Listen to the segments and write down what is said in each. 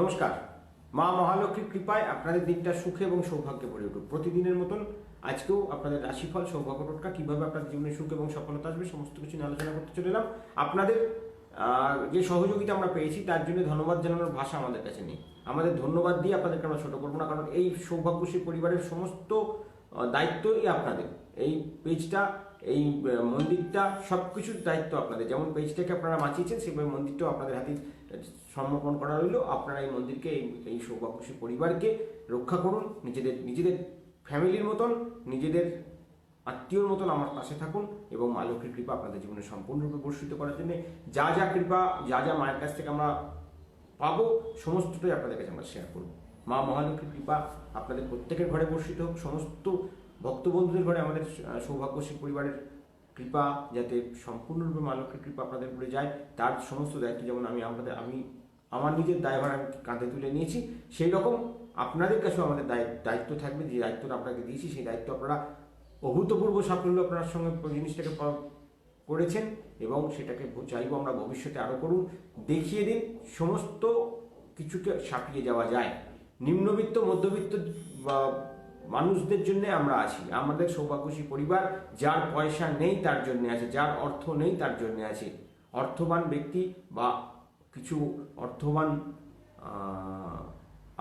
নমস্কার। মা মহালক্ষ্মীর কৃপায় আপনাদের দিনটা সুখে এবং সৌভাগ্যে ভরে উঠুক। প্রতিদিনের মতন আজকেও আপনাদের রাশিফল, সৌভাগ্য টোটকা, কিভাবে আপনাদের জীবনে সুখ এবং সফলতা আসবে সমস্ত কিছু নিয়ে আলোচনা করতে চলে এলাম। আপনাদের যে সহযোগিতা আমরা পেয়েছি তার জন্য ধন্যবাদ জানানোর ভাষা আমাদের কাছে নেই। আমাদের ধন্যবাদ দিয়ে আপনাদেরকে আমরা ছোট করবো না, কারণ এই সৌভাগ্যশ্রী পরিবারের সমস্ত দায়িত্বই আপনাদের। এই পেজটা, এই মন্দিরটা, সব কিছুর দায়িত্ব আপনাদের। যেমন পেজটাকে আপনারা বাঁচিয়েছেন, সেভাবে মন্দিরটাও আপনাদের হাতে সমর্পণ করা রইল। আপনারা এই মন্দিরকে, এই সৌভাগ্যশ্রী পরিবারকে রক্ষা করুন। নিজেদের ফ্যামিলির মতন, নিজেদের আত্মীয়র মতন আমার পাশে থাকুন এবং মা লক্ষ্মীর কৃপা আপনাদের জীবনে সম্পূর্ণরূপে বর্ষিত করার জন্য যা যা কৃপা, যা যা মায়ের কাছ থেকে আমরা পাবো সমস্তটাই আপনাদের কাছে আমরা শেয়ার করব। মা মহালক্ষ্মীর কৃপা আপনাদের প্রত্যেকের ঘরে বর্ষিত হোক। সমস্ত ভক্তবন্ধুদের ঘরে আমাদের সৌভাগ্যশ্রী পরিবারের কৃপা যাতে সম্পূর্ণরূপে মা লক্ষ্মীর কৃপা আপনাদের উপরে যায়, তার সমস্ত দায়িত্ব যেমন আমি আমার নিজের দায়ভার আমি কাঁধে তুলে নিয়েছি, সেই রকম আপনাদের কাছেও আমাদের দায়িত্ব থাকবে। যে দায়িত্বটা আপনাকে দিয়েছি সেই দায়িত্ব আপনারা অভূতপূর্ব সাফল্য আপনার সঙ্গে জিনিসটাকে করেছেন এবং সেটাকে চাইবো আমরা ভবিষ্যতে আরও করুন। দেখিয়ে দিন সমস্ত কিছুকে ছাপিয়ে যাওয়া যায়। নিম্নবিত্ত, মধ্যবিত্ত মানুষদের জন্য আমরা আছি। আমাদের সৌভাগ্যশ্রী পরিবার যার পয়সা নেই তার জন্য আছে, যার অর্থ নেই তার জন্য আছে। অর্থবান ব্যক্তি বা কিছু অর্থবান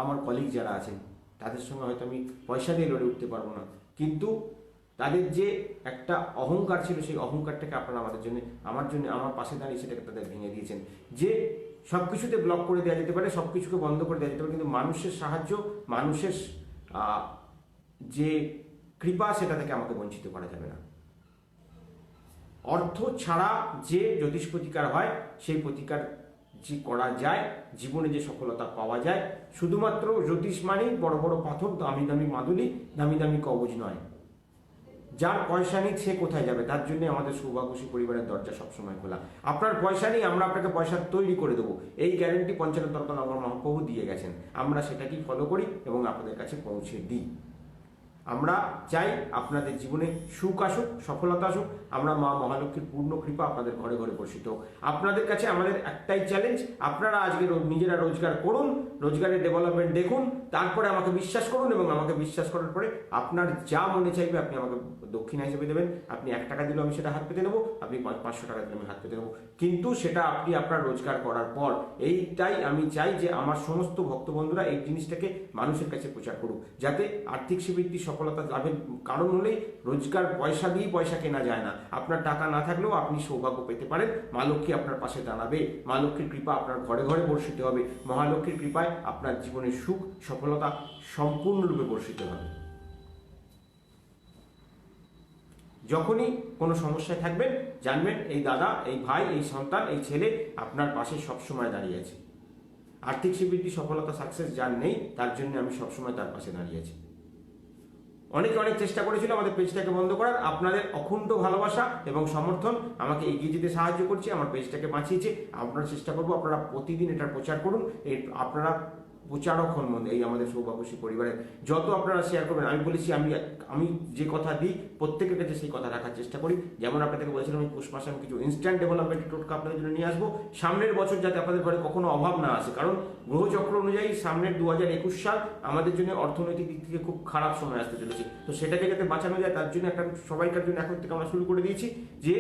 আমার কলিগ যারা আছেন তাদের সঙ্গে হয়তো আমি পয়সা দিয়ে লড়ে উঠতে পারবো না, কিন্তু তাদের যে একটা অহংকার ছিল সেই অহংকারটাকে আপনারা আমার পাশে দাঁড়িয়ে সেটাকে তাদের ভেঙে দিয়েছেন। যে সব কিছুতে ব্লক করে দেওয়া যেতে পারে, সব কিছুকে বন্ধ করে দেওয়া যেতে পারে, কিন্তু মানুষের সাহায্য, মানুষের যে কৃপা, সেটা থেকে আমাকে বঞ্চিত করা যাবে না। অর্থ ছাড়া যে জ্যোতিষ প্রতিকার হয়, সেই প্রতিকার যে করা যায়, জীবনে যে সফলতা পাওয়া যায়, শুধুমাত্র জ্যোতিষ মানেই বড় বড় পাথর, দামি দামি মাদুলি, দামি দামি কবজ নয়। যার পয়সা নেই সে কোথায় যাবে? তার জন্য আমাদের সৌভাগ্যশ্রী পরিবারের দরজা সবসময় খোলা। আপনার পয়সা নেই, আমরা আপনাকে পয়সা তৈরি করে দেবো, এই গ্যারেন্টি পঞ্চানন তর্পণ আমার মহাপ্রভু দিয়ে গেছেন। আমরা সেটাকেই ফলো করি এবং আপনাদের কাছে পৌঁছে দিই। আমরা চাই আপনাদের জীবনে সুখ আসুক, সফলতা আসুক। আমরা মা মহালক্ষ্মীর পূর্ণ কৃপা আপনাদের ঘরে ঘরে বর্ষিত হোক। আপনাদের কাছে আমাদের একটাই চ্যালেঞ্জ, আপনারা আজকে নিজেরা রোজগার করুন, রোজগারের ডেভেলপমেন্ট দেখুন, তারপরে আমাকে বিশ্বাস করুন এবং আমাকে বিশ্বাস করার পরে আপনার যা মনে চাইবে আপনি আমাকে দক্ষিণা হিসেবে দেবেন। আপনি 1 টাকা দিলেও আমি সেটা হাত পেতে নেবো, আপনি 500 টাকা দিলে আমি হাত পেতে নেবো, কিন্তু সেটা আপনি আপনার রোজগার করার পর। এইটাই আমি চাই যে আমার সমস্ত ভক্তবন্ধুরা এই জিনিসটাকে মানুষের কাছে প্রচার করুক, যাতে আর্থিক সমৃদ্ধি, সফলতা লাভের কারণ হলেই রোজগার, পয়সা দিয়ে পয়সা কেনা যায় না। আপনার টাকা না থাকলেও আপনি সৌভাগ্য পেতে পারেন। মা লক্ষ্মী আপনার পাশে দাঁড়াবে, মা লক্ষ্মীর কৃপা আপনার ঘরে ঘরে বর্ষিত হবে। মহালক্ষ্মীর কৃপায় আপনার জীবনের সুখ, সফলতা সম্পূর্ণরূপে বর্ষিত হবে। যখনই কোনো সমস্যায় থাকবেন জানবেন এই দাদা, এই ভাই, এই সন্তান, এই ছেলে আপনার পাশে সবসময় দাঁড়িয়ে আছে। আর্থিক সমৃদ্ধি, সফলতা, সাকসেস যার নেই তার জন্য আমি সবসময় তার পাশে দাঁড়িয়ে আছি। অনেক চেষ্টা করেছিল আমাদের পেজটাকে বন্ধ করার, আপনাদের অকুণ্ঠ ভালোবাসা এবং সমর্থন আমাকে এগিয়ে যেতে সাহায্য করছে, আমার পেজটাকে বাঁচিয়েছে। আপনারা চেষ্টা করবো আপনারা প্রতিদিন এটার প্রচার করুন। আপনারা প্রচারক হন এই আমাদের সৌভাগ্যশ্রী পরিবারের। যত আপনারা শেয়ার করবেন, আমি বলেছি আমি যে কথা দিই প্রত্যেকের কাছে সেই কথা রাখার চেষ্টা করি। যেমন আপনাদেরকে বলেছিলাম আমি পৌষ মাসে আমি কিছু ইনস্ট্যান্ট ডেভেলপমেন্ট টোটকা আপনাদের জন্য নিয়ে আসবো সামনের বছর, যাতে আপনাদের ঘরে কখনো অভাব না আসে। কারণ গ্রহচক্র অনুযায়ী সামনের 2021 সাল আমাদের জন্য অর্থনৈতিক দিক থেকে খুব খারাপ সময় আসতে চলেছে। তো সেটাকে যাতে বাঁচানো যায় তার জন্য একটা সবাইকার জন্য এখন থেকে আমরা শুরু করে দিয়েছি যে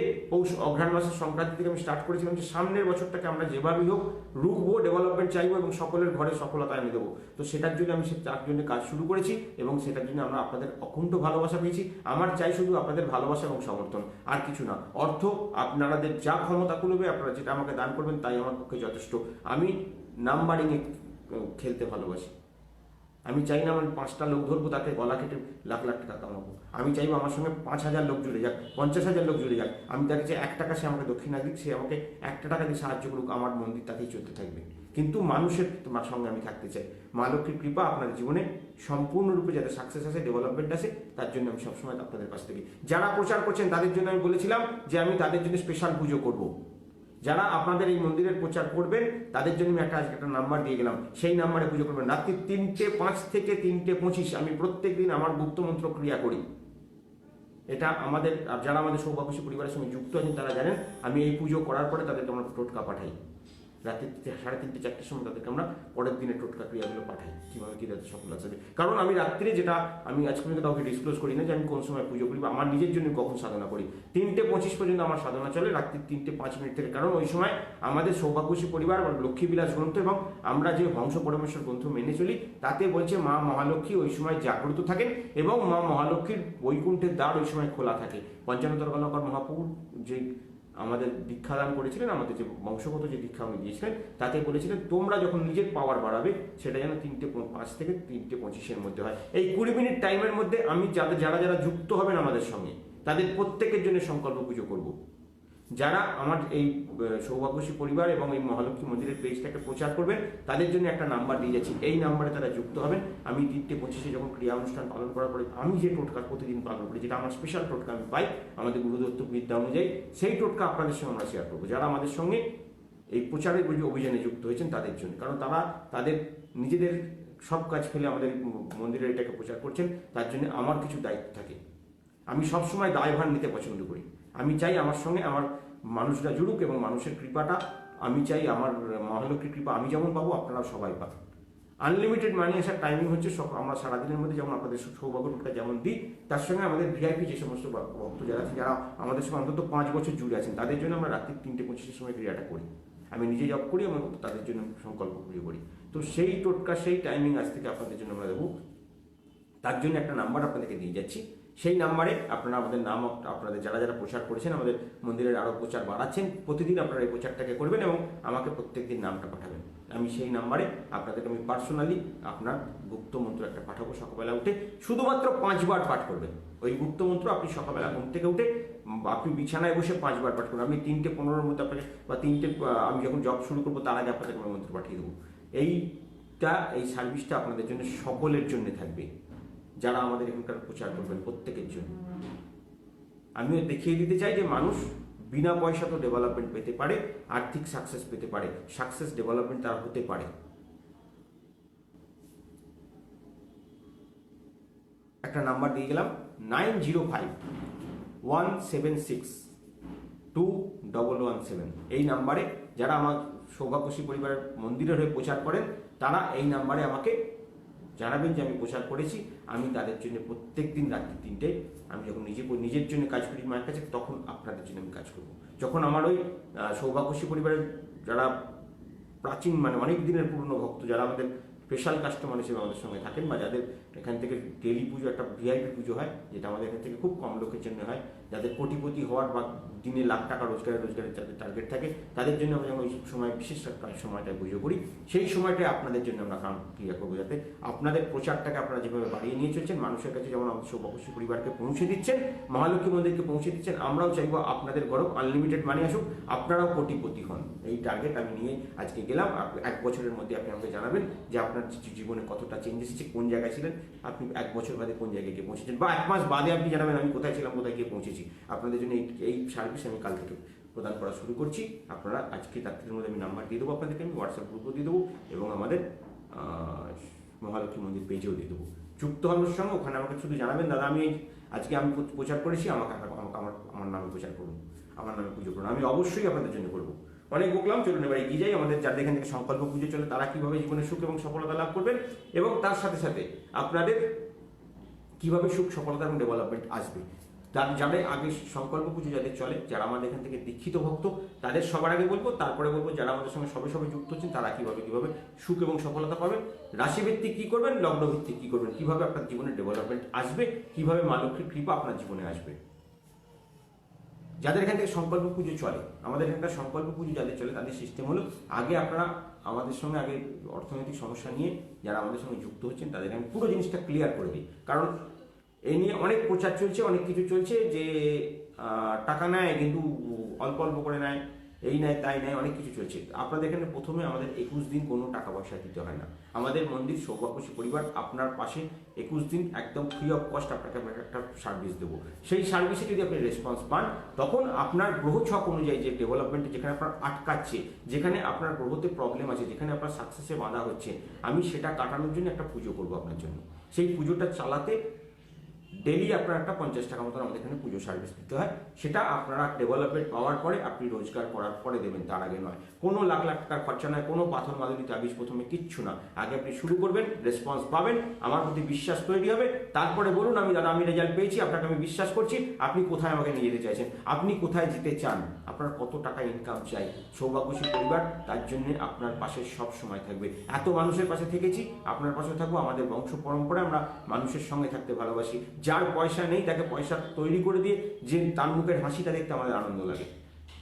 অঘ্রাণ মাসের সংক্রান্তি থেকে আমি স্টার্ট করেছিলাম যে সামনের বছরটাকে আমরা যেভাবেই হোক রুখবো, ডেভেলপমেন্ট চাইবো এবং সকলের ঘরে সফলতা এনে দেবো। তো সেটার জন্য আমি তার জন্য কাজ শুরু করেছি এবং সেটার জন্য আমরা আপনাদের অকুণ্ঠ ভালোবাসা পেয়েছি। আমার চাই শুধু আপনাদের ভালোবাসা এবং সমর্থন, আর কিছু না। অর্থ আপনাদের যা ক্ষমতা কুলবে আপনারা যেটা আমাকে দান করবেন তাই আমার পক্ষে যথেষ্ট। আমি নাম্বারিংয়ে খেলতে ভালোবাসি। আমি চাই না আমার 5টা লোক ধরবো তাকে গলা কেটে লাখ লাখ টাকা কামাবো। আমি চাইবো আমার সঙ্গে 5,000 লোক জুড়ে যাক, 50,000 লোক জুড়ে যাক। আমি তাকে যে 1 টাকা সে আমাকে দক্ষিণা দিক, সে আমাকে 1 টাকা দিয়ে সাহায্য করুক, আমার মন্দির তাতেই চলতে থাকবে। কিন্তু মানুষের সঙ্গে আমি থাকতে চাই। মা লক্ষ্মীর কৃপা আপনার জীবনে সম্পূর্ণরূপে যাতে সাকসেস আসে, ডেভেলপমেন্ট আসে, তার জন্য আমি সবসময় আপনাদের পাশ থেকে। যারা প্রচার করছেন তাদের জন্য আমি বলেছিলাম যে আমি তাদের জন্য স্পেশাল পুজো করবো। যারা আপনাদের এই মন্দিরের প্রচার করবেন তাদের জন্য আমি আজকে একটা নাম্বার দিয়ে গেলাম, সেই নাম্বারে পুজো করবেন। রাত্রি 3:05 থেকে 3:25 আমি প্রত্যেক দিন আমার গুপ্তমন্ত্র ক্রিয়া করি। এটা আমাদের যারা আমাদের সৌভাগ্যশ্রী পরিবারের সঙ্গে যুক্ত আছেন তারা জানেন। আমি এই পুজো করার পরে তাদেরকে আমরা টোটকা পাঠাই। রাত্রি 3:30 4টের সময় তাদেরকে আমরা পরের দিনে টোটকা ক্রিয়াগুলো পাঠাই, কীভাবে কী তাদের সফল আসবে। কারণ আমি রাত্রে, যেটা আমি আজ পর্যন্ত কাউকে ডিসক্লোজ করি না যে আমি কোন সময় পুজো করি বা আমার নিজের জন্য কখন সাধনা করি। 3:25 পর্যন্ত আমার সাধনা চলে, রাত্রি 3:05 থেকে। কারণ ওই সময় আমাদের সৌভাগ্যশ্রী পরিবার লক্ষ্মীবিলাস গ্রন্থ এবং আমরা যে হংস পরমেশ্বর গ্রন্থ মেনে চলি তাতে বলছে মা মহালক্ষ্মী ওই সময় জাগ্রত থাকেন এবং মা মহালক্ষ্মীর বৈকুণ্ঠের দ্বার ওই সময় খোলা থাকে। পঞ্চানন কর্মকার মহাপ্রভু যে আমাদের দীক্ষা দান করেছিলেন, আমাদের যে বংশগত যে দীক্ষা উনি দিয়েছিলেন, তাতে বলেছিলেন তোমরা যখন নিজের পাওয়ার বাড়াবে সেটা যেন 3:05 থেকে 3:25 মধ্যে হয়। এই 20 মিনিট টাইমের মধ্যে আমি যারা যারা যুক্ত হবেন আমাদের সঙ্গে তাদের প্রত্যেকের জন্য সংকল্প পুজো করব। যারা আমার এই সৌভাগ্যশ্রী পরিবার এবং এই মহালক্ষ্মী মন্দিরের পেজটাকে প্রচার করবেন তাদের জন্য একটা নাম্বার দিয়ে যাচ্ছি, এই নাম্বারে তারা যুক্ত হবেন। আমি 3:25 যখন ক্রিয়া অনুষ্ঠান পালন করার পরে আমি যে টোটকা প্রতিদিন পালন করি, যেটা আমার স্পেশাল টোটকা আমি পাই আমাদের গুরুদত্ত বিদ্যা অনুযায়ী, সেই টোটকা আপনাদের সঙ্গে আমরা শেয়ার করবো যারা আমাদের সঙ্গে এই প্রচারের অভিযানে যুক্ত হয়েছেন তাদের জন্য। কারণ তারা তাদের নিজেদের সব কাজ ফেলে আমাদের মন্দিরের এটাকে প্রচার করছেন, তার জন্য আমার কিছু দায়িত্ব থাকে। আমি সবসময় দায়ভার নিতে পছন্দ করি। আমি চাই আমার সঙ্গে আমার মানুষরা জুড়ুক এবং মানুষের কৃপাটা আমি চাই, আমার মহালক্ষ্মীর কৃপা আমি যেমন পাবো আপনারা সবাই পাবেন। আনলিমিটেড মানি আসার টাইমিং হচ্ছে আমরা সারাদিনের মধ্যে যেমন আপনাদের সৌভাগ্য টোটকা যেমন দিই, তার সঙ্গে আমাদের ভিআইপি যে সমস্ত ভক্ত যারা আছেন, যারা আমাদের সঙ্গে অন্তত 5 বছর জুড়ে আছেন, তাদের জন্য আমরা রাত্রি 3:25 সময় ক্রিয়াটা করি। আমি নিজে জব করি এবং তাদের জন্য সংকল্প পুজো করি। তো সেই টোটকা সেই টাইমিং আজ থেকে আপনাদের জন্য আমরা দেবো। তার জন্য একটা নাম্বার আপনাদেরকে দিয়ে যাচ্ছি, সেই নাম্বারে আপনারা আমাদের নাম, আপনাদের যারা যারা প্রচার করেছেন আমাদের মন্দিরের আরও প্রচার বাড়াচ্ছেন, প্রতিদিন আপনারা এই প্রচারটাকে করবেন এবং আমাকে প্রত্যেকদিন নামটা পাঠাবেন। আমি সেই নাম্বারে আপনাদেরকে আমি পার্সোনালি আপনার গুপ্ত মন্ত্র একটা পাঠাবো। সকালবেলা উঠে শুধুমাত্র 5 বার পাঠ করবেন ওই গুপ্ত মন্ত্র। আপনি সকালবেলা ঘুম থেকে উঠে আপনি বিছানায় বসে 5 বার পাঠ করবেন। আমি 3:15 মধ্যে আপনাকে বা আমি যখন জব শুরু করবো তার আগে আপনাদেরকে আমি মন্ত্র পাঠিয়ে দেবো। এই সার্ভিসটা আপনাদের জন্য সকলের জন্য থাকবে, যারা আমাদের এখানকার প্রচার করবেন প্রত্যেকের জন্য। আমিও দেখিয়ে দিতে চাই যে মানুষ বিনা পয়সা তো ডেভেলপমেন্ট পেতে পারে, আর্থিক সাকসেস পেতে পারে, সাকসেস ডেভেলপমেন্ট তার হতে পারে। একটা নাম্বার দিয়ে গেলাম 9051762117। এই নাম্বারে যারা আমার সৌভাগ্যশ্রী পরিবারের মন্দিরের হয়ে প্রচার করেন তারা এই নাম্বারে আমাকে জানাবেন যে আমি প্রচার করেছি। আমি তাদের জন্য প্রত্যেক দিন রাত্রি 3টে আমি যখন নিজের জন্য কাজ করি মায়ের কাছে, তখন আপনাদের জন্য আমি কাজ করব। যখন আমার ওই সৌভাগ্যশ্রী পরিবারের যারা প্রাচীন অনেক দিনের পুরনো ভক্ত, যারা আমাদের স্পেশাল কাস্টমার হিসেবে আমাদের সঙ্গে থাকেন বা যাদের এখান থেকে ডেলি পুজো একটা ভিআইপি পুজো হয়, যেটা আমাদের এখান থেকে খুব কম লোকের জন্য হয়, যাদের কোটিপতি হওয়ার বা দিনে লাখ টাকা রোজগারের যাদের টার্গেট থাকে, তাদের জন্য আমরা যেমন ওই সময় বিশেষ সময়টায় পুজো করি, সেই সময়টায় আপনাদের জন্য আমরা কাম ক্রিয়া করবো, যাতে আপনাদের প্রচারটাকে আপনারা যেভাবে বাড়িয়ে নিয়ে চলছেন, মানুষের কাছে যেমন আমাদের সৌভাগ্যশ্রী পরিবারকে পৌঁছে দিচ্ছেন, মহালক্ষ্মী মন্দিরকে পৌঁছে দিচ্ছেন, আমরাও চাইবো আপনাদের ঘরেও আনলিমিটেড মানি আসুক, আপনারাও কোটিপতি হন। এই টার্গেট আমি নিয়ে আজকে গেলাম। 1 বছরের মধ্যে আপনি আমাকে জানাবেন যে আপনার জীবনে কতটা চেঞ্জ এসেছে, কোন জায়গায় ছিলেন আপনি 1 বছর বাদে কোন জায়গায় গিয়ে পৌঁছেছেন, বা 1 মাস বাদে আপনি জানাবেন আমি কোথায় ছিলাম, কোথায় গিয়ে পৌঁছেছি। আপনাদের জন্য এই সার্ভিস আমি কাল থেকে প্রদান করা শুরু করছি। আপনারা আজকে রাত্রির মধ্যে আমি নাম্বার দিয়ে দেবো আপনাদেরকে, আমি হোয়াটসঅ্যাপ গ্রুপও দিয়ে দেবো এবং আমাদের মহালক্ষ্মী মন্দির পেজেও দিয়ে দেবো। যুক্ত হওয়ার সঙ্গে ওখানে আমাকে শুধু জানাবেন দাদা আমি আজকে আমি প্রচার করেছি, আমাকে আমার নামে প্রচার করুন, আমার নামে পুজো করুন। আমি অবশ্যই আপনাদের জন্য করবো। অনেক বকলাম, চলুন এবার এগিয়ে যাই। আমাদের যাদের এখান থেকে সংকল্প পুজো চলে তারা কিভাবে জীবনে সুখ এবং সফলতা লাভ করবেন এবং তার সাথে সাথে আপনাদের কিভাবে সুখ সফলতা এবং ডেভেলপমেন্ট আসবে। যাদের আগে সংকল্প পুজো যাদের চলে, যারা আমাদের এখান থেকে দীক্ষিত ভক্ত, তাদের সবার আগে বলবো, তারপরে বলবো যারা আমাদের সঙ্গে সবে যুক্ত হচ্ছেন তারা কিভাবে সুখ এবং সফলতা পাবেন, রাশিভিত্তিক কি করবেন, লগ্নভিত্তিক কি করবেন, কিভাবে আপনার জীবনে ডেভেলপমেন্ট আসবে, কিভাবে মা লক্ষ্মীর কৃপা আপনার জীবনে আসবে। যাদের এখান থেকে সংকল্প পুজো চলে, আমাদের এখানকার সংকল্প পুজো যাদের চলে, তাদের সিস্টেম হলো আগে আপনারা আমাদের সঙ্গে আগে অর্থনৈতিক সমস্যা নিয়ে যারা আমাদের সঙ্গে যুক্ত হচ্ছেন তাদের আমি পুরো জিনিসটা ক্লিয়ার করে দিই। কারণ এই নিয়ে অনেক প্রচার চলছে, অনেক কিছু চলছে যে টাকা নেয় কিন্তু অল্প অল্প করে নেয়, এই নেয় তাই নেয়, অনেক কিছু চলছে। আপনাদের এখানে প্রথমে আমাদের 21 দিন কোনো টাকা পয়সা দিতে হয় না। আমাদের মন্দির সৌভাগ্যশ্রী পরিবার আপনার পাশে 21 দিন একদম ফ্রি অফ কস্ট আপনাকে আমরা একটা সার্ভিস দেবো। সেই সার্ভিসে যদি আপনি রেসপন্স পান, তখন আপনার গ্রহ ছক অনুযায়ী যে ডেভেলপমেন্টে যেখানে আপনার আটকাচ্ছে, যেখানে আপনার গ্রহতে প্রবলেম আছে, যেখানে আপনার সাকসেসে বাধা হচ্ছে, আমি সেটা কাটানোর জন্য একটা পুজো করবো আপনার জন্য। সেই পুজোটা চালাতে ডেলি আপনার একটা 50 টাকা মতন আমাদের এখানে পুজো সার্ভিস দিতে হয়। সেটা আপনারা ডেভেলপমেন্ট পাওয়ার পরে, আপনি রোজগার করার পরে দেবেন, তার আগে নয়। কোনো লাখ লাখ টাকার খরচা নয়, কোনো পাথর মাদুলি তাবিজ প্রথমে কিচ্ছু না। আগে আপনি শুরু করবেন, রেসপন্স পাবেন, আমার প্রতি বিশ্বাস তৈরি হবে, তারপরে বলুন আমি দাদা আমি রেজাল্ট পেয়েছি, আপনাকে আমি বিশ্বাস করছি, আপনি কোথায় আমাকে নিয়ে যেতে চাইছেন, আপনি কোথায় যেতে চান, আপনার কত টাকা ইনকাম চাই। সৌভাগ্যশী পরিবার তার জন্য আপনার পাশে সব সময় থাকবে। এত মানুষের পাশে থেকেছি, আপনার পাশে থাকবো। আমাদের বংশ পরম্পরা আমরা মানুষের সঙ্গে থাকতে ভালোবাসি। যার পয়সা নেই তাকে পয়সা তৈরি করে দিয়ে যে তার মুখের হাসিটা দেখতে আমাদের আনন্দ লাগে।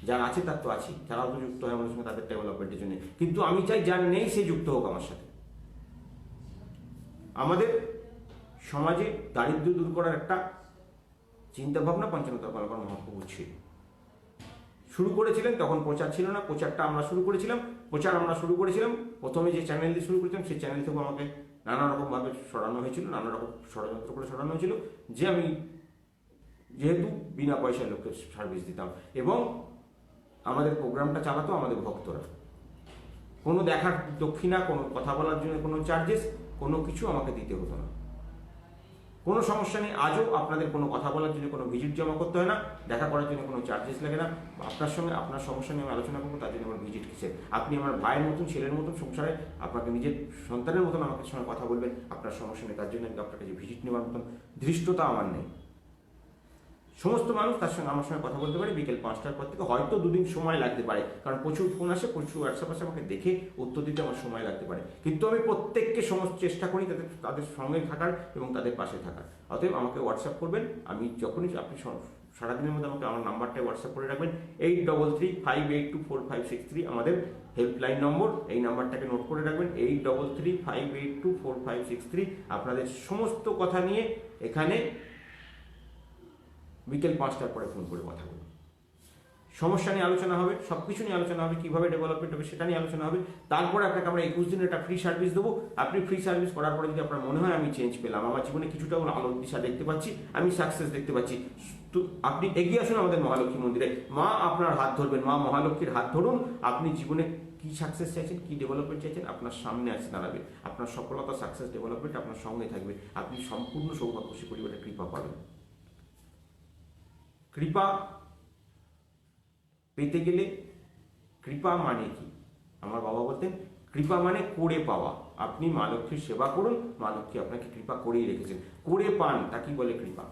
যার আছে তার তো আছেই, যারাও তো যুক্ত হয় আমাদের সঙ্গে তাদের ডেভেলপমেন্টের জন্য, কিন্তু আমি চাই যার নেই সে যুক্ত হোক আমার সাথে। আমাদের সমাজে দারিদ্র্য দূর করার একটা চিন্তাভাবনা পঞ্চানন কলাকার মহাপ্রভু ছিল। শুরু করেছিলেন, তখন প্রচার ছিল না, প্রচারটা আমরা শুরু করেছিলাম। প্রথমে যে চ্যানেল দিয়ে শুরু করেছিলাম সেই চ্যানেল থেকে আমাকে নানা রকমভাবে সরানো হয়েছিল, নানা রকম ষড়যন্ত্র করে সরানো হয়েছিল, যে আমি যেহেতু বিনা পয়সায় লোককে সার্ভিস দিতাম এবং আমাদের প্রোগ্রামটা চালাতো আমাদের ভক্তরা। কোনো দেখার দক্ষিণা, কোনো কথা বলার জন্য কোনো চার্জেস, কোনো কিছু আমাকে দিতে হতো না। কোনো সমস্যা নেই, আজও আপনাদের কোনো কথা বলার জন্য কোনো ভিজিট জমা করতে হয় না, দেখা করার জন্য কোনো চার্জেস লাগে না। আপনার সঙ্গে আপনার সমস্যা নিয়ে আমি আলোচনা করবো, তার জন্য আমার ভিজিট কিসের। আপনি আমার ভাইয়ের মতন, ছেলের মতন, সংসারে আপনাকে নিজের সন্তানের মতন আমাকে সঙ্গে কথা বলবেন, আপনার সমস্যা নেই, তার জন্য আমি আপনার কাছে ভিজিট নেওয়ার মতন ধৃষ্টতা আমার নেই। সমস্ত মানুষ তার সঙ্গে আমার সঙ্গে কথা বলতে পারে বিকেল 5টার পর থেকে। হয়তো দুদিন সময় লাগতে পারে, কারণ প্রচুর ফোন আসে, প্রচুর হোয়াটসঅ্যাপ আসে, আমাকে দেখে উত্তর দিতে আমার সময় লাগতে পারে, কিন্তু আমি প্রত্যেককে সমস্ত চেষ্টা করি তাদের সঙ্গে থাকার এবং তাদের পাশে থাকার। অতএব আমাকে হোয়াটসঅ্যাপ করবেন, আমি যখনই আপনি সারাদিনের মধ্যে আমাকে আমার নাম্বারটা হোয়াটসঅ্যাপ করে রাখবেন। 8335824563 আমাদের হেল্পলাইন নম্বর, এই নাম্বারটাকে নোট করে রাখবেন। 8335824563 আপনাদের সমস্ত কথা নিয়ে এখানে বিকেল 5টার পরে ফোন করে কথা বলুন। সমস্যা নিয়ে আলোচনা হবে, সব কিছু নিয়ে আলোচনা হবে, কীভাবে ডেভেলপমেন্ট হবে সেটা নিয়ে আলোচনা হবে। তারপরে আপনাকে আমরা 21 দিনের একটা ফ্রি সার্ভিস দেবো। আপনি ফ্রি সার্ভিস করার পরে যদি আপনার মনে হয় আমি চেঞ্জ পেলাম, আমার জীবনে কিছুটা আলো দিশা দেখতে পাচ্ছি, আমি সাকসেস দেখতে পাচ্ছি, তো আপনি এগিয়ে আসুন আমাদের মহালক্ষ্মী মন্দিরে। মা আপনার হাত ধরবেন, মা মহালক্ষ্মীর হাত ধরুন। আপনি জীবনে কি সাকসেস চাইছেন, কি ডেভেলপমেন্ট চাইছেন, আপনার সামনে আসে দাঁড়াবে। আপনার সফলতা, সাকসেস, ডেভেলপমেন্ট আপনার সঙ্গে থাকবে। আপনি সম্পূর্ণ সৌভাগ্যশী পরিবারের কৃপা পাবেন। কৃপা পেতে গেলে, কৃপা মানে কি? আমার বাবা বলতেন কৃপা মানে করে পাওয়া। আপনি মা লক্ষ্মীর সেবা করুন, মা লক্ষ্মী আপনাকে কৃপা করেই রেখেছেন। করে পান, তাকে বলে কৃপা।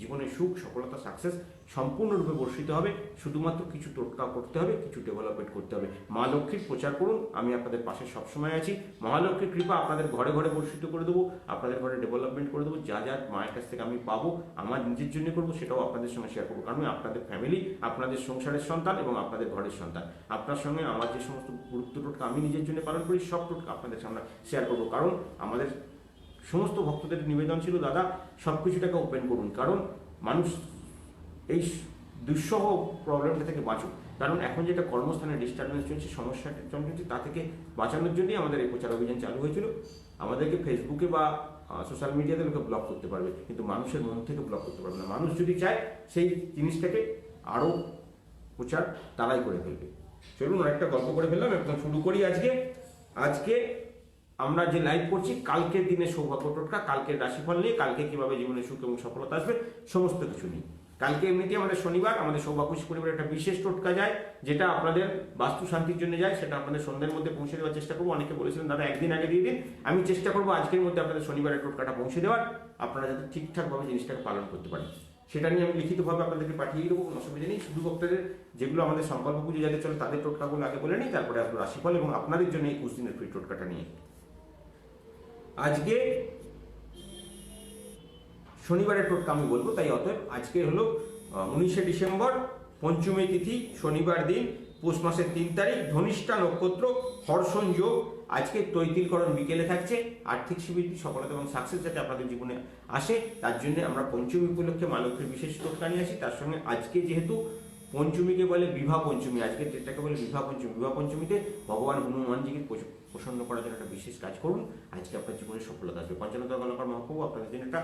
জীবনে সুখ, সফলতা, সাকসেস সম্পূর্ণরূপে বর্ষিত হবে। শুধুমাত্র কিছু টোটকা করতে হবে, কিছু ডেভেলপমেন্ট করতে হবে। মা লক্ষ্মীর প্রচার করুন, আমি আপনাদের পাশে সবসময় আছি। মহালক্ষ্মীর কৃপা আপনাদের ঘরে ঘরে বর্ষিত করে দেবো, আপনাদের ঘরে ডেভেলপমেন্ট করে দেবো। যা যা মায়ের কাছ থেকে আমি পাবো, আমার নিজের জন্য করবো, সেটাও আপনাদের সঙ্গে শেয়ার করবো। কারণ আমি আপনাদের ফ্যামিলি, আপনাদের সংসারের সন্তান এবং আপনাদের ঘরের সন্তান। আপনার সঙ্গে আমার যে সমস্ত গুরুত্ব টোটকা আমি নিজের জন্য পালন করি, সব টোটকা আপনাদের সামনে শেয়ার করবো। কারণ আমাদের সমস্ত ভক্তদের নিবেদন ছিল, দাদা সব কিছুটাকে ওপেন করুন, কারণ মানুষ এই দুঃসহ প্রবলেমটা থেকে বাঁচুক। কারণ এখন যেটা কর্মস্থানে ডিস্টারবেন্স চলছে, সমস্যাটা চলছে, তা থেকে বাঁচানোর জন্যই আমাদের এই প্রচার অভিযান চালু হয়েছিল। আমাদেরকে ফেসবুকে বা সোশ্যাল মিডিয়াতে লোকে ব্লক করতে পারবে, কিন্তু মানুষের মন থেকে ব্লক করতে পারবে না। মানুষ যদি চায় সেই জিনিসটাকে আরও প্রচার তারাই করে ফেলবে। চলুন অনেকটা গল্প করে ফেললাম, একদম শুরু করি। আজকে আমরা যে লাইভ করছি, কালকের দিনে সৌভাগ্য টোটকা, কালকের রাশিফল নিয়ে, কালকে কিভাবে জীবনে সুখ এবং সফলতা আসবে সমস্ত কিছু নিয়ে। কালকে এমনিতেই আমাদের শনিবার, আমাদের সৌভাগ্যশী পরিবারের একটা বিশেষ টোটকা যায়, যেটা আপনাদের বাস্তু শান্তির জন্য যায়। সেটা আপনাদের সন্ধ্যের মধ্যে পৌঁছে দেওয়ার চেষ্টা করবো। অনেকে বলেছিলেন দাদা একদিন আগে দিয়ে দিন, আমি চেষ্টা করবো আজকের মধ্যে আপনাদের শনিবারের টোটকাটা পৌঁছে দেওয়ার, আপনারা যাতে ঠিকঠাকভাবে জিনিসটাকে পালন করতে পারেন। সেটা নিয়ে আমি লিখিতভাবে আপনাদেরকে পাঠিয়ে দেবো, কোনো অসুবিধা নেই। শুধু ভক্তদের যেগুলো আমাদের সংকল্প পুজো যাদের চলে তাদের টোটকাগুলো আগে বলে নিই, তারপরে আসবো রাশিফল এবং আপনাদের জন্য 21 দিনের ফ্রি টোটকাটা নিয়ে। আজকে শনিবারের টোটকা আমি বলবো, তাই অতএব আজকে হলো 19শে ডিসেম্বর, পঞ্চমী তিথি, শনিবার দিন, পৌষ মাসের 3 তারিখ, ধনিষ্ঠা নক্ষত্র, হর্ষণ যোগ। আজকে তৈতিলকরণ বিকেলে থাকছে। আর্থিক সিদ্ধির সফলতা এবং সাকসেস যাতে আপনাদের জীবনে আসে, তার জন্য আমরা পঞ্চমী উপলক্ষে মা লক্ষ্মীর বিশেষ টোটকা নিয়ে আসি। তার সঙ্গে আজকে যেহেতু পঞ্চমীকে বলে বিবাহ পঞ্চমী, আজকের ডেটটাকে বলে বিবাহ পঞ্চমী। বিবাহ পঞ্চমীতে ভগবান হনুমানজিকে প্রসন্ন করার জন্য একটা বিশেষ কাজ করুন, আজকে আপনার জীবনে সফলতা আসবে। পঞ্চানন কলাকার মহাপ্রভু আপনাদের জন্য একটা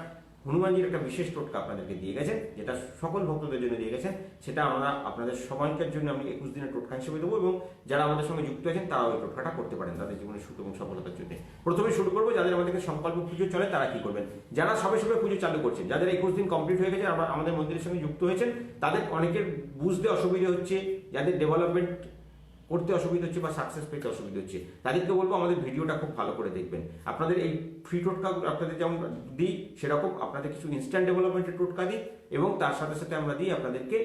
হনুমানজির একটা বিশেষ টোটকা আপনাদেরকে দিয়ে গেছেন, যেটা সকল ভক্তদের জন্য দিয়ে গেছেন, সেটা আমরা আপনাদের সবাইকার জন্য আমি 21 দিনের টোটকা হিসেবে দেবো, এবং যারা আমাদের সঙ্গে যুক্ত আছেন তারাও এই টোটকাটা করতে পারেন তাদের জীবনের সুখ এবং সফলতার জন্য। প্রথমে শুরু করবো যাদের আমাদেরকে সংকল্প পুজো চলে তারা কি করবেন। যারা সবে সবে পুজো চালু করছেন, যাদের 21 দিন কমপ্লিট হয়ে গেছে, আমাদের মন্দিরের সঙ্গে যুক্ত হয়েছেন, তাদের অনেকের বুঝতে অসুবিধা হচ্ছে, যাদের ডেভেলপমেন্ট করতে অসুবিধা হচ্ছে বা সাকসেস পেতে অসুবিধা হচ্ছে, তাদেরকে বলবো আমাদের ভিডিওটা খুব ভালো করে দেখবেন। আপনাদের এই ফ্রি টোটকা আপনাদের যেমন দিই, সেরকম আপনাদের কিছু ইনস্ট্যান্ট ডেভেলপমেন্টের টোটকা দিই, এবং তার সাথে সাথে আমরা দিই আপনাদেরকে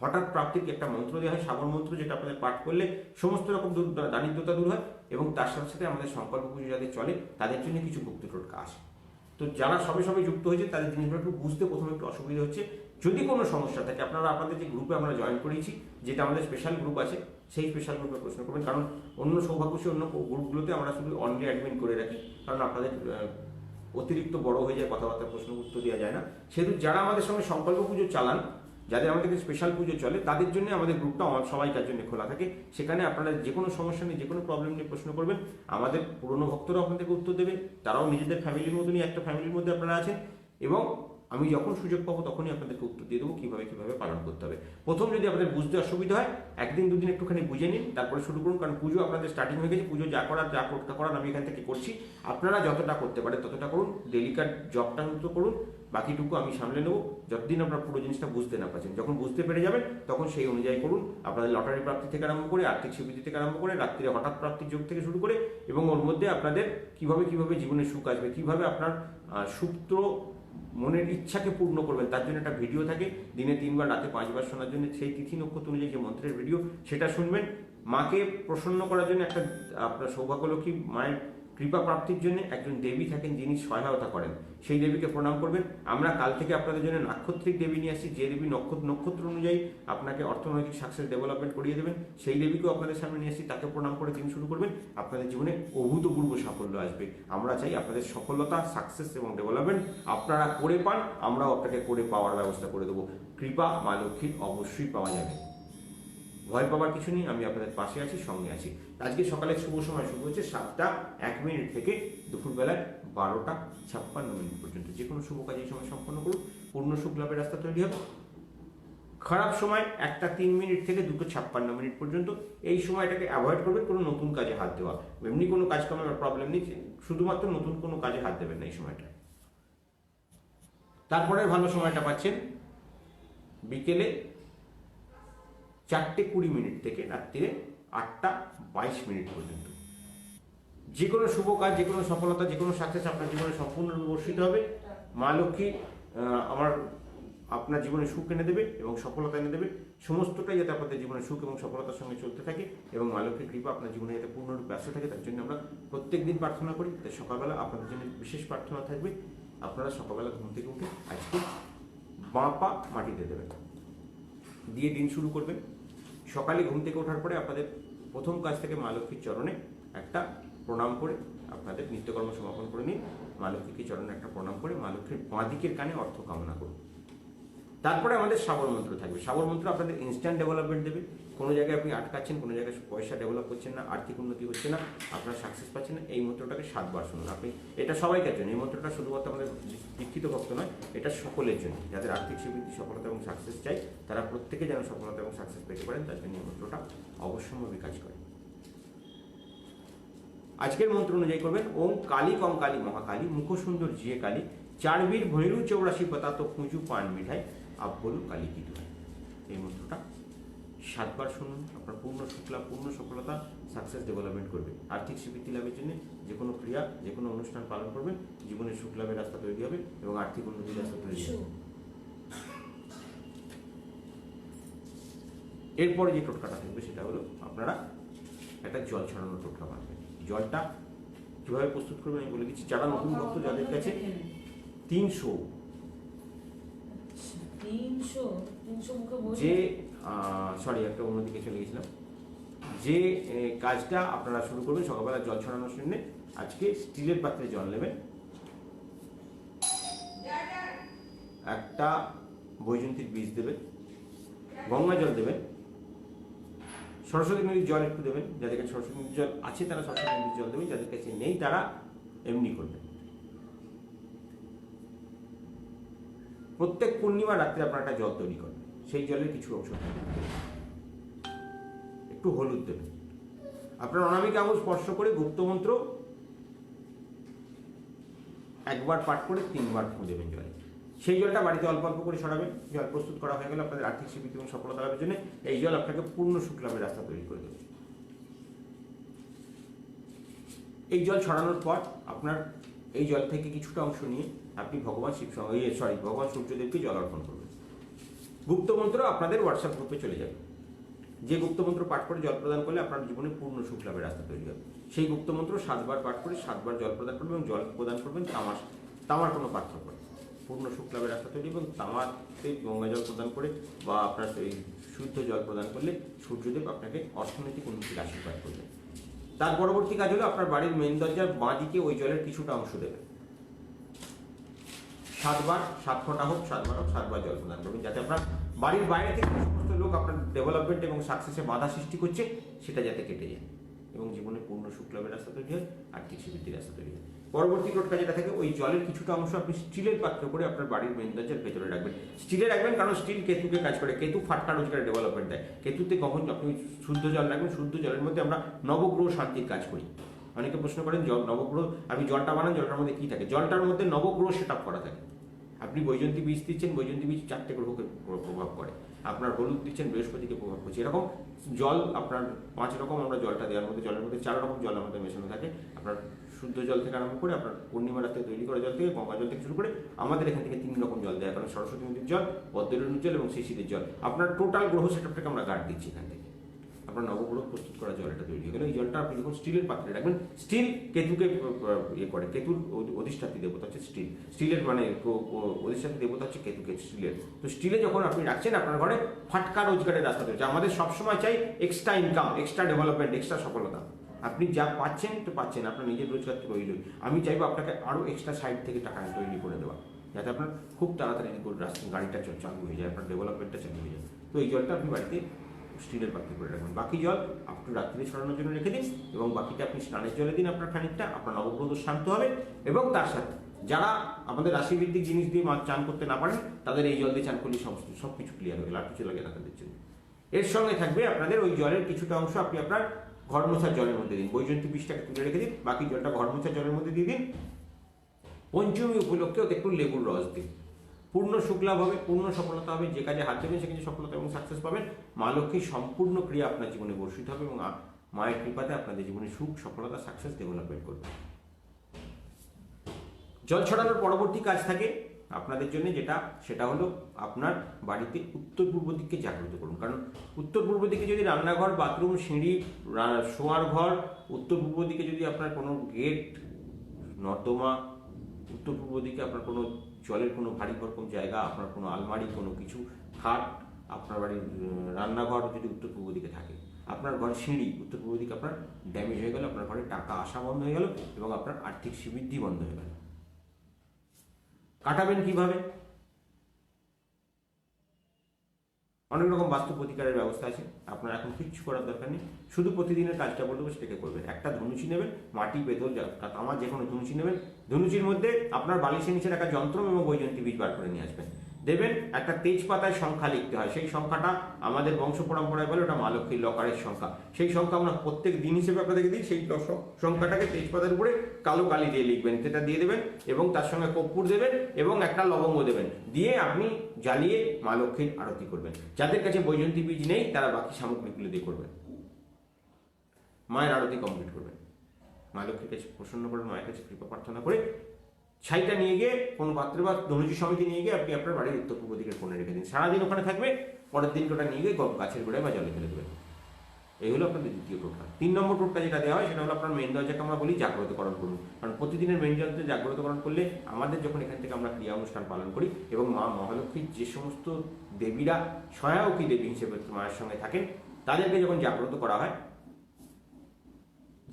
হঠাৎ প্রাপ্তির একটা মন্ত্র দেওয়া হয়, সাগর মন্ত্র, যেটা আপনাদের পাঠ করলে সমস্ত রকম দারিদ্রতা দূর হয়, এবং তার সাথে সাথে আমাদের সংকল্প পুজো যাদের চলে তাদের জন্য কিছু গুপ্ত টোটকা আসে। তো যারা সবে সবে যুক্ত হয়েছে তাদের জিনিসগুলো একটু বুঝতে প্রথমে একটু অসুবিধা হচ্ছে। যদি কোনো সমস্যা থাকে আপনারা আপনাদের যে গ্রুপে আমরা জয়েন করেছি, যেটা আমাদের স্পেশাল গ্রুপ আছে, সেই স্পেশাল গ্রুপে প্রশ্ন করবেন, কারণ অন্য সৌভাগ্যশী অন্য গ্রুপগুলোতে আমরা শুধু অনলি অ্যাডমিন করে রাখি, কারণ আপনাদের অতিরিক্ত বড় হয়ে যায়, কথাবার্তা প্রশ্ন উত্তর দেওয়া যায় না। সেহেতু যারা আমাদের সঙ্গে সংকল্প পুজো চালান, যাদের আমাদের স্পেশাল পুজো চলে, তাদের জন্য আমাদের গ্রুপটা সবাইকার জন্য খোলা থাকে। সেখানে আপনারা যে কোনো সমস্যা নিয়ে, যে কোনো প্রবলেম নিয়ে প্রশ্ন করবেন, আমাদের পুরনো ভক্তরাও আপনাদেরকে উত্তর দেবে, তারাও নিজেদের ফ্যামিলির মতনই একটা ফ্যামিলির মধ্যে আপনারা আছেন, এবং আমি যখন সুযোগ পাবো তখনই আপনাদেরকে উত্তর দিয়ে দেবো কিভাবে পালন করতে হবে। প্রথম যদি আপনাদের বুঝতে অসুবিধা হয়, একদিন দুদিন একটুখানি বুঝে নিন, তারপরে শুরু করুন, কারণ পুজো আপনাদের স্টার্টিং হয়ে গেছে। পুজো যা টোটকা করার আমি এখান থেকে করছি, আপনারা যতটা করতে পারেন ততটা করুন, ডেলিকার জবটা তো করুন, বাকিটুকু আমি সামলে নেবো যতদিন আপনার পুরো জিনিসটা বুঝতে না পারছেন। যখন বুঝতে পেরে যাবেন তখন সেই অনুযায়ী করুন। আপনাদের লটারি প্রাপ্তি থেকে আরম্ভ করে, আর্থিক স্বীকৃতি থেকে আরম্ভ করে, রাত্রিরে হঠাৎ প্রাপ্তির যোগ থেকে শুরু করে, এবং ওর মধ্যে আপনাদের কিভাবে জীবনে সুখ আসবে, কিভাবে আপনার সুপ্ত মনের ইচ্ছাকে পূর্ণ করবেন, তার জন্য একটা ভিডিও থাকে, দিনে 3 বার রাতে 5 বার শোনার জন্য, সেই তিথি নক্ষত্র অনুযায়ী যে মন্ত্রের ভিডিও সেটা শুনবেন। মাকে প্রসন্ন করার জন্য একটা, আপনার সৌভাগ্যলক্ষ্মী মায়ের কৃপা প্রাপ্তির জন্য একজন দেবী থাকেন যিনি সহায়তা করেন, সেই দেবীকে প্রণাম করবেন। আমরা কাল থেকে আপনাদের জন্য নাক্ষত্রিক দেবী নিয়ে আসছি, যে দেবী নক্ষত্র অনুযায়ী আপনাকে অর্থনৈতিক সাকসেস ডেভেলপমেন্ট করিয়ে দেবেন, সেই দেবীকেও আপনাদের সামনে নিয়ে আসছি, তাকে প্রণাম করে দিন শুরু করবেন। আপনাদের জীবনে অভূতপূর্ব সাফল্য আসবে। আমরা চাই আপনাদের সফলতা, সাকসেস এবং ডেভেলপমেন্ট আপনারা করে পান, আমরাও আপনাকে করে পাওয়ার ব্যবস্থা করে দেবো। কৃপা মা লক্ষ্মীর অবশ্যই পাওয়া যাবে, ভয় পাওয়ার কিছু নেই, আমি আপনাদের পাশে আছি, সঙ্গে আছি। আজকে সকালে শুভ সময় শুরু হচ্ছে 7:01 থেকে দুপুরবেলায় 12:56 পর্যন্ত। যে কোনো শুভ কাজ এই সময় সম্পন্ন করুন, পূর্ণ সুখ লাভের রাস্তা তৈরি হবে। খারাপ সময় 1:03 থেকে 2:56 পর্যন্ত, এই সময়টাকে অ্যাভয়েড করবেন কোনো নতুন কাজে হাত দেওয়া। এমনি কোনো কাজকর্মের প্রবলেম নেই, শুধুমাত্র নতুন কোনো কাজে হাত দেবেন না এই সময়টা। তারপরে ভালো সময়টা পাচ্ছেন বিকেলে 4:20 থেকে রাত্রিরে 8:22 পর্যন্ত। যে কোনো শুভ কাজ, যে কোনো সফলতা, যে কোনো সাকসেস আপনার জীবনে সম্পূর্ণরূপে বর্ষিত হবে। মা লক্ষ্মী আপনার জীবনে সুখ এনে দেবে এবং সফলতা এনে দেবে। সমস্তটাই যাতে আপনাদের জীবনে সুখ এবং সফলতার সঙ্গে চলতে থাকে, এবং মা লক্ষ্মীর কৃপা আপনার জীবনে যাতে পূর্ণরূপে ব্যস্ত থাকে, তার জন্য আমরা প্রত্যেক দিন প্রার্থনা করি। তাই সকালবেলা আপনাদের জন্য বিশেষ প্রার্থনা থাকবে। আপনারা সকালবেলা ঘুম থেকে উঠে আজকে বাঁ পা মাটিতে দেবেন, দিয়ে দিন শুরু করবেন। সকালে ঘুম থেকে ওঠার পরে আপনাদের প্রথম কাজ থেকে মা লক্ষ্মীর চরণে একটা প্রণাম করে আপনাদের নিত্যকর্ম সমাপন করে নিন। মা লক্ষ্মীকে চরণে একটা প্রণাম করে মা লক্ষ্মীর বাঁ দিকের কানে অর্থ কামনা করুন। তারপরে আমাদের সাগর মন্ত্র থাকবে। সাগর মন্ত্র আপনাদের ইনস্ট্যান্ট ডেভেলপমেন্ট দেবে। কোনো জায়গায় আপনি আটকাচ্ছেন, কোনো জায়গায় পয়সা ডেভেলপ করছেন না, আর্থিক উন্নতি হচ্ছে না, আপনারা সাকসেস পাচ্ছেন না, এই মন্ত্রটাকে 7 বার শুনুন। আপনি এটা সবাইকার জন্য, এই মন্ত্রটা শুধুমাত্র আমাদের দীক্ষিত ভক্ত নয়, এটা সকলের জন্য। যাদের আর্থিক স্বীকৃতি, সফলতা এবং সাকসেস চাই, তারা প্রত্যেকে যেন সফলতা এবং সাকসেস পেতে পারেন, তার জন্য এই মন্ত্রটা অবশ্যম্ভাবী কাজ করে। আজকের মন্ত্র অনুযায়ী করবেন, ওম কালী কম কালী মহাকালী মুখ সুন্দর জিয়ে কালী 4 বীর ভৈরু 84 পাতা তো পুঁজু পান মিঠাই আপ বলু কালী কি দুহাই। এই মন্ত্রটা 7 বার শুনুন। আপনার পূর্ণ সুখ লাভ, পূর্ণ সফলতা, সাকসেস ডেভেলপমেন্ট করবে। আর্থিক স্বীকৃতি লাভের জন্য যে কোনো ক্রিয়া, যে কোনো অনুষ্ঠান পালন করবেন, জীবনের সুখ লাভের রাস্তা তৈরি হবে এবং আর্থিক উন্নতির রাস্তা তৈরি হবে। এরপরে যে টোটকাটা থাকবে সেটা হলো আপনারা একটা জল ছড়ানোর টোটকা বানাবেন। জলটা কীভাবে প্রস্তুত করবেন আমি বলে দিচ্ছি। যারা নতুন ভক্ত, যাদের কাছে 300 যে একটা অন্যদিকে চলে গেছিলাম, যে কাজটা আপনারা শুরু করবেন সকালবেলা জল ছড়ানোর জন্য, আজকে স্টিলের পাত্রে জল নেবেন, একটা বৈজন্তীর বীজ দেবেন, গঙ্গা জল দেবেন, সরস্বতী নদীর জল একটু দেবেন। যাদের কাছে সরস্বতী নদীর জল আছে তারা সরস্বতী নদীর জল দেবেন, যাদের কাছে নেই তারা এমনি করবেন। প্রত্যেক পূর্ণিমা রাত্রে আপনারা একটা জল তৈরি করেন, সেই জলের কিছু অংশ একটু হলুদ দেবেন, আপনার অনামিকা আঙুল স্পর্শ করে গুপ্তমন্ত্র একবার পাঠ করে 3 বার ফু দেবেন জলে। সেই জলটা বাড়িতে অল্প অল্প করে ছড়াবেন। জল প্রস্তুত করা হয়ে গেলে আপনাদের আর্থিক সিদ্ধি এবং সফলতা লাভের জন্য এই জল আপনাকে পূর্ণ সুখ লাভের রাস্তা তৈরি করে দেবে। এই জল ছড়ানোর পর আপনার এই জল থেকে কিছুটা অংশ নিয়ে আপনি ভগবান ভগবান সূর্যদেবকে জল অর্পণ করবেন। গুপ্তমন্ত্র আপনাদের হোয়াটসঅ্যাপ গ্রুপে চলে যাবে। যে গুপ্তমন্ত্র পাঠ করে জল প্রদান করলে আপনার জীবনে পূর্ণ সুখ লাভের রাস্তা তৈরি হবে। সেই গুপ্তমন্ত্র 7 বার পাঠ করে 7 বার জল প্রদান করবেন এবং জল প্রদান করবেন তামার কোনো পাত্র করে। পূর্ণ সুখ লাভের রাস্তা তৈরি। এবং তামাতে গঙ্গা জল প্রদান করে বা আপনার এই শুদ্ধ জল প্রদান করলে সূর্যদেব আপনাকে অর্থনৈতিক উন্নতির আশীর্বাদ করবেন। তার পরবর্তী কাজ হলো আপনার বাড়ির মেন দরজার বাঁ দিকে ওই জলের কিছুটা অংশ দেবেন। 7 বার, 7 ফোঁটা হোক, 7 বার হোক, 7 বার জল প্রদান করবেন, যাতে আপনার বাড়ির বাইরে থেকে সমস্ত লোক আপনার ডেভেলপমেন্ট এবং সাকসেসে বাধা সৃষ্টি করছে সেটা যাতে কেটে যায় এবং জীবনে পূর্ণ সুখ লাভের রাস্তা তৈরি হয়, আর্থিক সমৃদ্ধির রাস্তা তৈরি হয়। পরবর্তী টোটকা যেটা থাকে, ওই জলের কিছুটা অংশ আপনি স্টিলের পাত্র করে আপনার বাড়ির মেন দরজার ভেতরে রাখবেন। স্টিলে রাখবেন কারণ স্টিল কেতুকে কাজ করে, কেতু ফাটকা রোজগার ডেভেলপমেন্ট দেয়। কেতুতে কখন আপনি শুদ্ধ জল রাখবেন, শুদ্ধ জলের মধ্যে আমরা নবগ্রহ শান্তির কাজ করি। অনেকে প্রশ্ন করেন নবগ্রহ, আমি জলটা বানান, জলটার মধ্যে কি থাকে? জলটার মধ্যে নবগ্রহ সেট আপ করা থাকে। আপনি বৈজন্তী বীজ দিচ্ছেন, বৈজন্তী বীজ 4টে গ্রহকে প্রভাব করে। আপনার হলুদ দিচ্ছেন, বৃহস্পতিকে প্রভাব করছে। এরকম জল আপনার 5 রকম আমরা জলটা দেওয়ার মধ্যে, জলের মধ্যে 4 রকম জল আমাদের মেশানো থাকে। আপনার শুদ্ধ জল থেকে আরম্ভ করে আপনার পূর্ণিমা রাতে তৈরি করা জল থেকে, গঙ্গা জল থেকে শুরু করে আমাদের এখান থেকে 3 রকম জল দেয়, কারণ সরস্বতী নদীর জল, পদ্মের জল এবং শিশিরের জল। আপনার টোটাল গ্রহ সেটআপটাকে আমরা গার্ড দিচ্ছি এখান থেকে। আপনার নবগ্রহ প্রস্তুত করা জল এটা তৈরি হয়ে গেল। এই জলটা আপনি যখন স্টিলের পাত্রে রাখবেন, স্টিল কেতুকে করে, কেতুর অধিষ্ঠাত্রী দেবতা হচ্ছে স্টিল, স্টিলের মানে অধিষ্ঠাত্রী দেবতা হচ্ছে কেতুকে, স্টিলের। তো স্টিলে যখন আপনি রাখছেন আপনার ঘরে ফাটকা রোজগারের রাস্তা তৈরি। আমাদের সবসময় চাই extra income, extra development, extra সফলতা। আপনি যা পাচ্ছেন তো পাচ্ছেন, আপনার নিজের রোজগার থেকে ওই আমি চাইবো আপনাকে আরও এক্সট্রা সাইড থেকে টাকা তৈরি করে দেওয়া, যাতে আপনার খুব তাড়াতাড়ি রাস্তা গাড়িটা চালু হয়ে যায়, আপনার ডেভেলপমেন্টটা চালু হয়ে যায়। তো এই জলটা আপনি বাড়িতে স্টিলের পাত্রে করে রাখবেন। বাকি জল আপনি রাত্রে ছড়ানোর জন্য রেখে দিন এবং বাকিটা আপনি স্নানের জলে দিন। আপনার খানিকটা আপনার নবগ্রহ শান্ত হবে। এবং তার সাথে যারা আমাদের রাশিভিত্তিক জিনিস দিয়ে চান করতে না পারেন, তাদের এই জল দিয়ে চান করলে সব কিছু ক্লিয়ার হয়ে গেল, আর কিছু লাগে না তাদের জন্য। এর সঙ্গে থাকবে আপনাদের ওই জলের কিছুটা অংশ আপনি আপনার ঘর মোছার জলের মধ্যে দিন। বৈজন্তী বীজটাকে তুলে রেখে দিন, বাকি জলটা ঘর মোছার জলের মধ্যে দিয়ে দিন। পঞ্চমী উপলক্ষেও একটু লেবুর রস দিন। পূর্ণ সুখ লাভ হবে, পূর্ণ সফলতা হবে। যে কাজে হাত দেবেন সে কাজে সফলতা এবং সাকসেস পাবেন। মা লক্ষ্মীর সম্পূর্ণ ক্রিয়া আপনার জীবনে বর্ষিত হবে এবং মায়ের কৃপাতে আপনাদের জীবনে সুখ, সফলতা, সাকসেস ডেভেলপমেন্ট করবে। জল ছড়ানোর পরবর্তী কাজ থাকে আপনাদের জন্য যেটা, সেটা হলো আপনার বাড়িতে উত্তর পূর্ব দিককে জাগ্রত করুন। কারণ উত্তর পূর্ব দিকে যদি রান্নাঘর, বাথরুম, সিঁড়ি, শোয়ার ঘর, উত্তর পূর্ব দিকে যদি আপনার কোনো গেট, নর্দমা, উত্তর পূর্ব দিকে আপনার কোনো জলের কোনো ভারী ভরকম জায়গা, আপনার কোনো আলমারি, কোনো কিছু খাট, আপনার বাড়ির রান্নাঘর যদি উত্তর পূর্ব দিকে থাকে, আপনার ঘর সিঁড়ি উত্তর পূর্ব দিকে আপনার ড্যামেজ হয়ে গেল, আপনার ঘরে টাকা আসা বন্ধ হয়ে গেল এবং আপনার আর্থিক সমৃদ্ধি বন্ধ হয়ে গেল। কাটাবেন কিভাবে? অনেক রকম বাস্তু প্রতিকারের ব্যবস্থা আছে। আপনার এখন কিচ্ছু করার দরকার নেই, শুধু প্রতিদিনের কাজটা বলবো সেটাকে করবেন। একটা ধনুচি নেবেন, মাটি, পেতল, তামা যে কোনো ধনুচি নেবেন। ধনুচির মধ্যে আপনার বালিশের নিচে রাখা যন্ত্র এবং বৈজন্তী বীজ বার করে নিয়ে আসবেন। দেবেন একটা তেজপাতায় সংখ্যা লিখতে হয়, সেই সংখ্যাটা আমাদের বংশ পরম্পরায় বলে ওটা মা লক্ষ্মীর লকারের সংখ্যা। সেই সংখ্যা আমরা প্রত্যেক দিন হিসেবে আপনাদেরকে দিই। সেই সংখ্যাটাকে তেজপাতার উপরে কালো কালি দিয়ে লিখবেন, সেটা দিয়ে দেবেন এবং তার সঙ্গে কর্পূর দেবেন এবং একটা লবঙ্গ দেবেন, দিয়ে আপনি জ্বালিয়ে মা লক্ষ্মীর আরতি করবেন। যাদের কাছে বৈজন্তী বীজ নেই তারা বাকি সামগ্রীগুলো দিয়ে করবেন। মায়ের আরতি কমপ্লিট করবেন, মা লক্ষ্মীর কাছে প্রসন্ন করবেন, মায়ের কাছে কৃপা প্রার্থনা করে ছাইটা নিয়ে গিয়ে কোনো পাত্রে বা ধনুচি সমিতি নিয়ে গিয়ে আপনি আপনার বাড়ির উত্তর পূর্ব দিকের কোণে রেখে দিন। সারাদিন ওখানে থাকবে, পরের দিন ওটা নিয়ে গিয়ে গাছের গোড়ায় বা জলে ফেলে দেবেন। এই হলো আপনাদের দ্বিতীয় টোটকা। 3 নম্বর টোটকা যেটা দেওয়া হয় সেটা হলো আপনার মেন দরজাকে আমরা বলি জাগ্রতকরণ করুন। কারণ প্রতিদিনের মেন দরজা জাগ্রতকরণ করলে আমাদের যখন এখান থেকে আমরা ক্রিয়া অনুষ্ঠান পালন করি এবং মা মহালক্ষ্মীর যে সমস্ত দেবীরা সহায়কী দেবী হিসেবে মায়ের সঙ্গে থাকেন তাদেরকে যখন জাগ্রত করা হয়,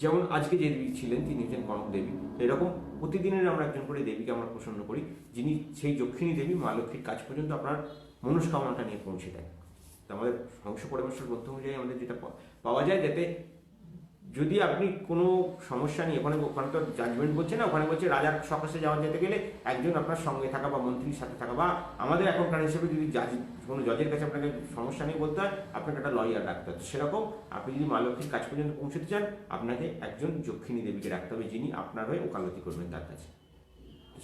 যেমন আজকে যে দেবী ছিলেন তিনি হচ্ছেন কনক দেবী, এরকম প্রতিদিনের আমরা একজন করে দেবীকে আমরা প্রসন্ন করি, যিনি সেই যক্ষিণী দেবী মা লক্ষ্মীর কাজ পর্যন্ত আপনার মনস্কামনাটা নিয়ে পৌঁছে দেয়। তো আমাদের বংশ পরিবেশের গ্রন্থ অনুযায়ী আমাদের যেটা পাওয়া যায়, যাতে যদি আপনি কোনো সমস্যা নিয়ে ওখানে তো জাজমেন্ট বলছে না, ওখানে বলছে রাজার সকাশে যাওয়া যেতে গেলে একজন আপনার সঙ্গে থাকা বা মন্ত্রীর সাথে থাকা, বা আমাদের এখনকার হিসেবে যদি কোনো জজের কাছে আপনাকে সমস্যা নিয়ে বলতে হয় আপনাকে একটা লয়ার রাখতে হয়। সেরকম আপনি যদি মা লক্ষ্মীর কাজ পর্যন্ত পৌঁছতে চান আপনাকে একজন যক্ষিণী দেবীকে রাখতে হবে, যিনি আপনার হয়ে ওকালতি করবেন তার কাছে।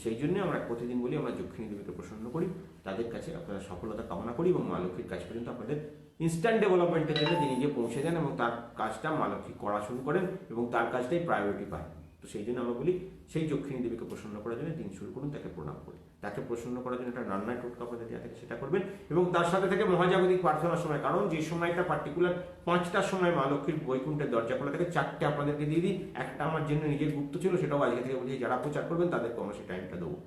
সেই জন্য আমরা প্রতিদিন বলি আমরা যক্ষিণী দেবীকে প্রসন্ন করি, তাদের কাছে আপনারা সফলতা কামনা করি এবং মা লক্ষ্মীর কাজ পর্যন্ত আপনাদের ইনস্ট্যান্ট ডেভেলপমেন্টের জন্য তিনি নিজে পৌঁছে যান এবং তার কাজটা মা লক্ষ্মী করা শুরু করেন এবং তার কাজটাই প্রায়োরিটি পায়। তো সেই জন্য আমরা বলি সেই যক্ষিণী দেবীকে প্রসন্ন করার জন্য দিন শুরু করুন, তাকে প্রণাম করি। তাকে প্রসন্ন করার জন্য একটা রান্নার টোটকা আপনাদের দেওয়া থাকে সেটা করবেন এবং তার সাথে থেকে মহাজাগতিক প্রার্থনার সময়, কারণ যে সময়টা পার্টিকুলার 5টার সময় মা লক্ষ্মীর বৈকুণ্ঠের দরজা খোলা থাকে, 4টে আপনাদেরকে দিয়ে দিই, একটা আমার জন্য নিজের গুপ্ত ছিল সেটাও আজকে থেকে বলছি, যারা প্রচার করবেন তাদেরকে আমরা সেই টাইমটা দেবো।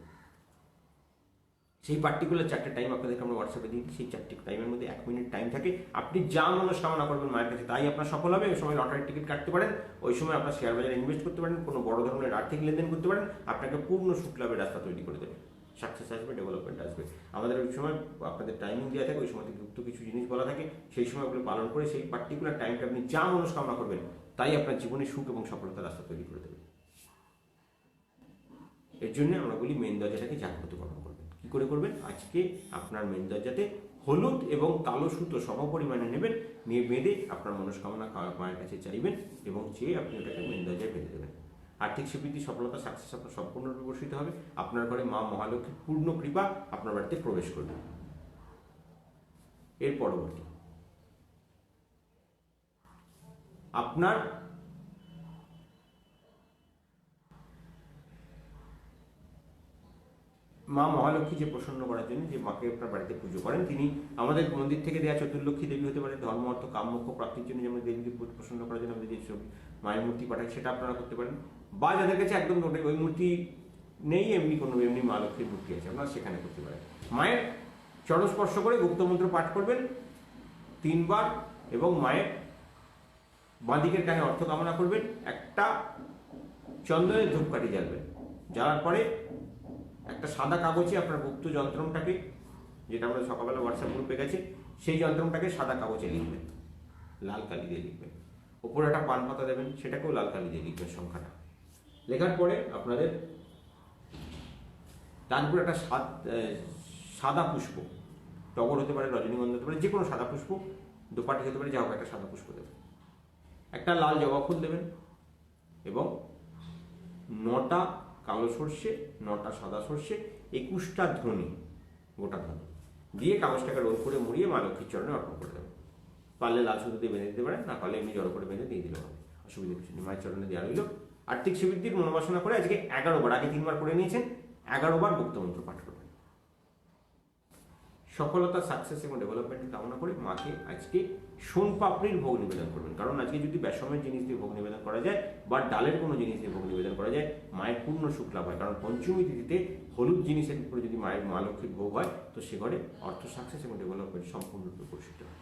সেই পার্টিকুলার 4টে টাইম আপনাদেরকে আমরা হোয়াটসঅ্যাপে দিই, সেই 4টে টাইমের মধ্যে 1 মিনিট টাইম থাকে, আপনি যা মনস্কামনা করবেন মায়ের কাছে তাই আপনার সফল হবে। ওই সময় লটারির টিকিট কাটতে পারেন, ওই সময় আপনার শেয়ার বাজারে ইনভেস্ট করতে পারেন, কোনো বড় ধরনের আর্থিক লেনদেন করতে পারেন, আপনাকে পূর্ণ সুখ লাভের রাস্তা তৈরি করে দেবে, সাকসেস আসবে, ডেভেলপমেন্ট আসবে। আমাদের ওই সময় আপনাদের টাইমিং দেওয়া থাকে, ওই সময় থেকে গুপ্ত কিছু জিনিস বলা থাকে, সেই সময়গুলো পালন করে সেই পার্টিকুলার টাইমটা আপনি যা মনস্কামনা করবেন তাই আপনার জীবনে সুখ এবং সফলতার রাস্তা তৈরি করে দেবে। এর জন্য আমরা বলি মেন দরজাটাকে জাগ্রতকরণ করবেন। কি করে করবেন? আজকে আপনার মেন দরজাতে হলুদ এবং কালো সুতো সম পরিমাণে নেবেন, নিয়ে বেঁধে আপনার মনস্কামনা মায়ের কাছে চাইবেন এবং চেয়ে আপনি ওটাকে মেন দরজায় বেঁধে দেবেন। আর্থিক স্বীকৃতি, সফলতা, সাকসেস আপনার সম্পূর্ণরূপে বর্ষিত হবে। আপনার ঘরে মা মহালক্ষ্মীর পূর্ণ কৃপা আপনার বাড়িতে প্রবেশ করবে। এর পরবর্তী আপনার মা মহালক্ষ্মী যে প্রসন্ন করার জন্য যে মাকে আপনার বাড়িতে পুজো করেন, তিনি আমাদের মন্দির থেকে দেওয়া চতুর্লক্ষ্মী দেবী হতে পারে, ধর্ম অর্থ কাম মোক্ষ প্রাপ্তির জন্য যেমন দেবীকে প্রসন্ন করার জন্য আমাদের যেসব মায়ের মূর্তি পাঠায় সেটা আপনারা করতে পারেন, বা যাদের কাছে একদম ওই মূর্তি নেই, এমনি মা লক্ষ্মীর মূর্তি আছে আপনারা সেখানে করতে পারেন। মায়ের চরণ স্পর্শ করে গুপ্তমন্ত্র পাঠ করবেন 3 বার এবং মায়ের বাঁদিকের কানে অর্থ কামনা করবেন, একটা চন্দনের ধূপকাঠি জ্বালবেন। জ্বালার পরে একটা সাদা কাগজে আপনার গুপ্ত যন্ত্রটাকে, যেটা আমরা সকালবেলা হোয়াটসঅ্যাপ গ্রুপে গেছে, সেই যন্ত্রটাকে সাদা কাগজে লিখবেন, লাল কালি দিয়ে লিখবেন। ওপরে একটা পান পাতা দেবেন, সেটাকেও লাল কালি দিয়ে লিখবেন সংখ্যাটা। লেখার পরে আপনাদের তার উপরে একটা সাদা পুষ্প, টগর হতে পারে, রজনীগন্ধা হতে পারে, যে কোনো সাদা পুষ্প, দোপাটি হতে পারে, যা হোক একটা সাদা পুষ্প দেবেন। একটা লাল জবা ফুল দেবেন এবং 9টা কালো সর্ষে, 9টা সাদা সর্ষে, 21টা ধনে, গোটা ধনে দিয়ে কাগজটাকে রোল করে মুড়িয়ে মা লক্ষ্মীর চরণে অর্পণ করে দেবেন। পারলে লাল সুতো দিয়ে বেঁধে দিতে পারেন, না পারলে এমনি জড়ো করে বেঁধে দিয়ে দিলেও হবে, অসুবিধা কিছু নেই। মায়ের চরণে দেওয়া রইল। আর্থিক সমৃদ্ধির মনোবাসনা করে আজকে 11 বার, আগে 3 বার করে নিয়েছেন, 11 বার গুপ্তমন্ত্র পাঠ করবেন। সফলতা, সাকসেস এবং ডেভেলপমেন্ট কামনা করে মাকে আজকে সোনপাপড়ির ভোগ নিবেদন করবেন, কারণ আজকে যদি বেসমের জিনিস দিয়ে ভোগ নিবেদন করা যায় বা ডালের কোনো জিনিস দিয়ে ভোগ নিবেদন করা যায় মায়ের পূর্ণ সুখ লাভ হয়। কারণ পঞ্চমী তিথিতে হলুদ জিনিসের উপরে যদি মায়ের মা লক্ষ্মীর ভোগ হয় তো সে ঘরে অর্থ, সাকসেস এবং ডেভেলপমেন্ট সম্পূর্ণরূপে পরিচিত হয়।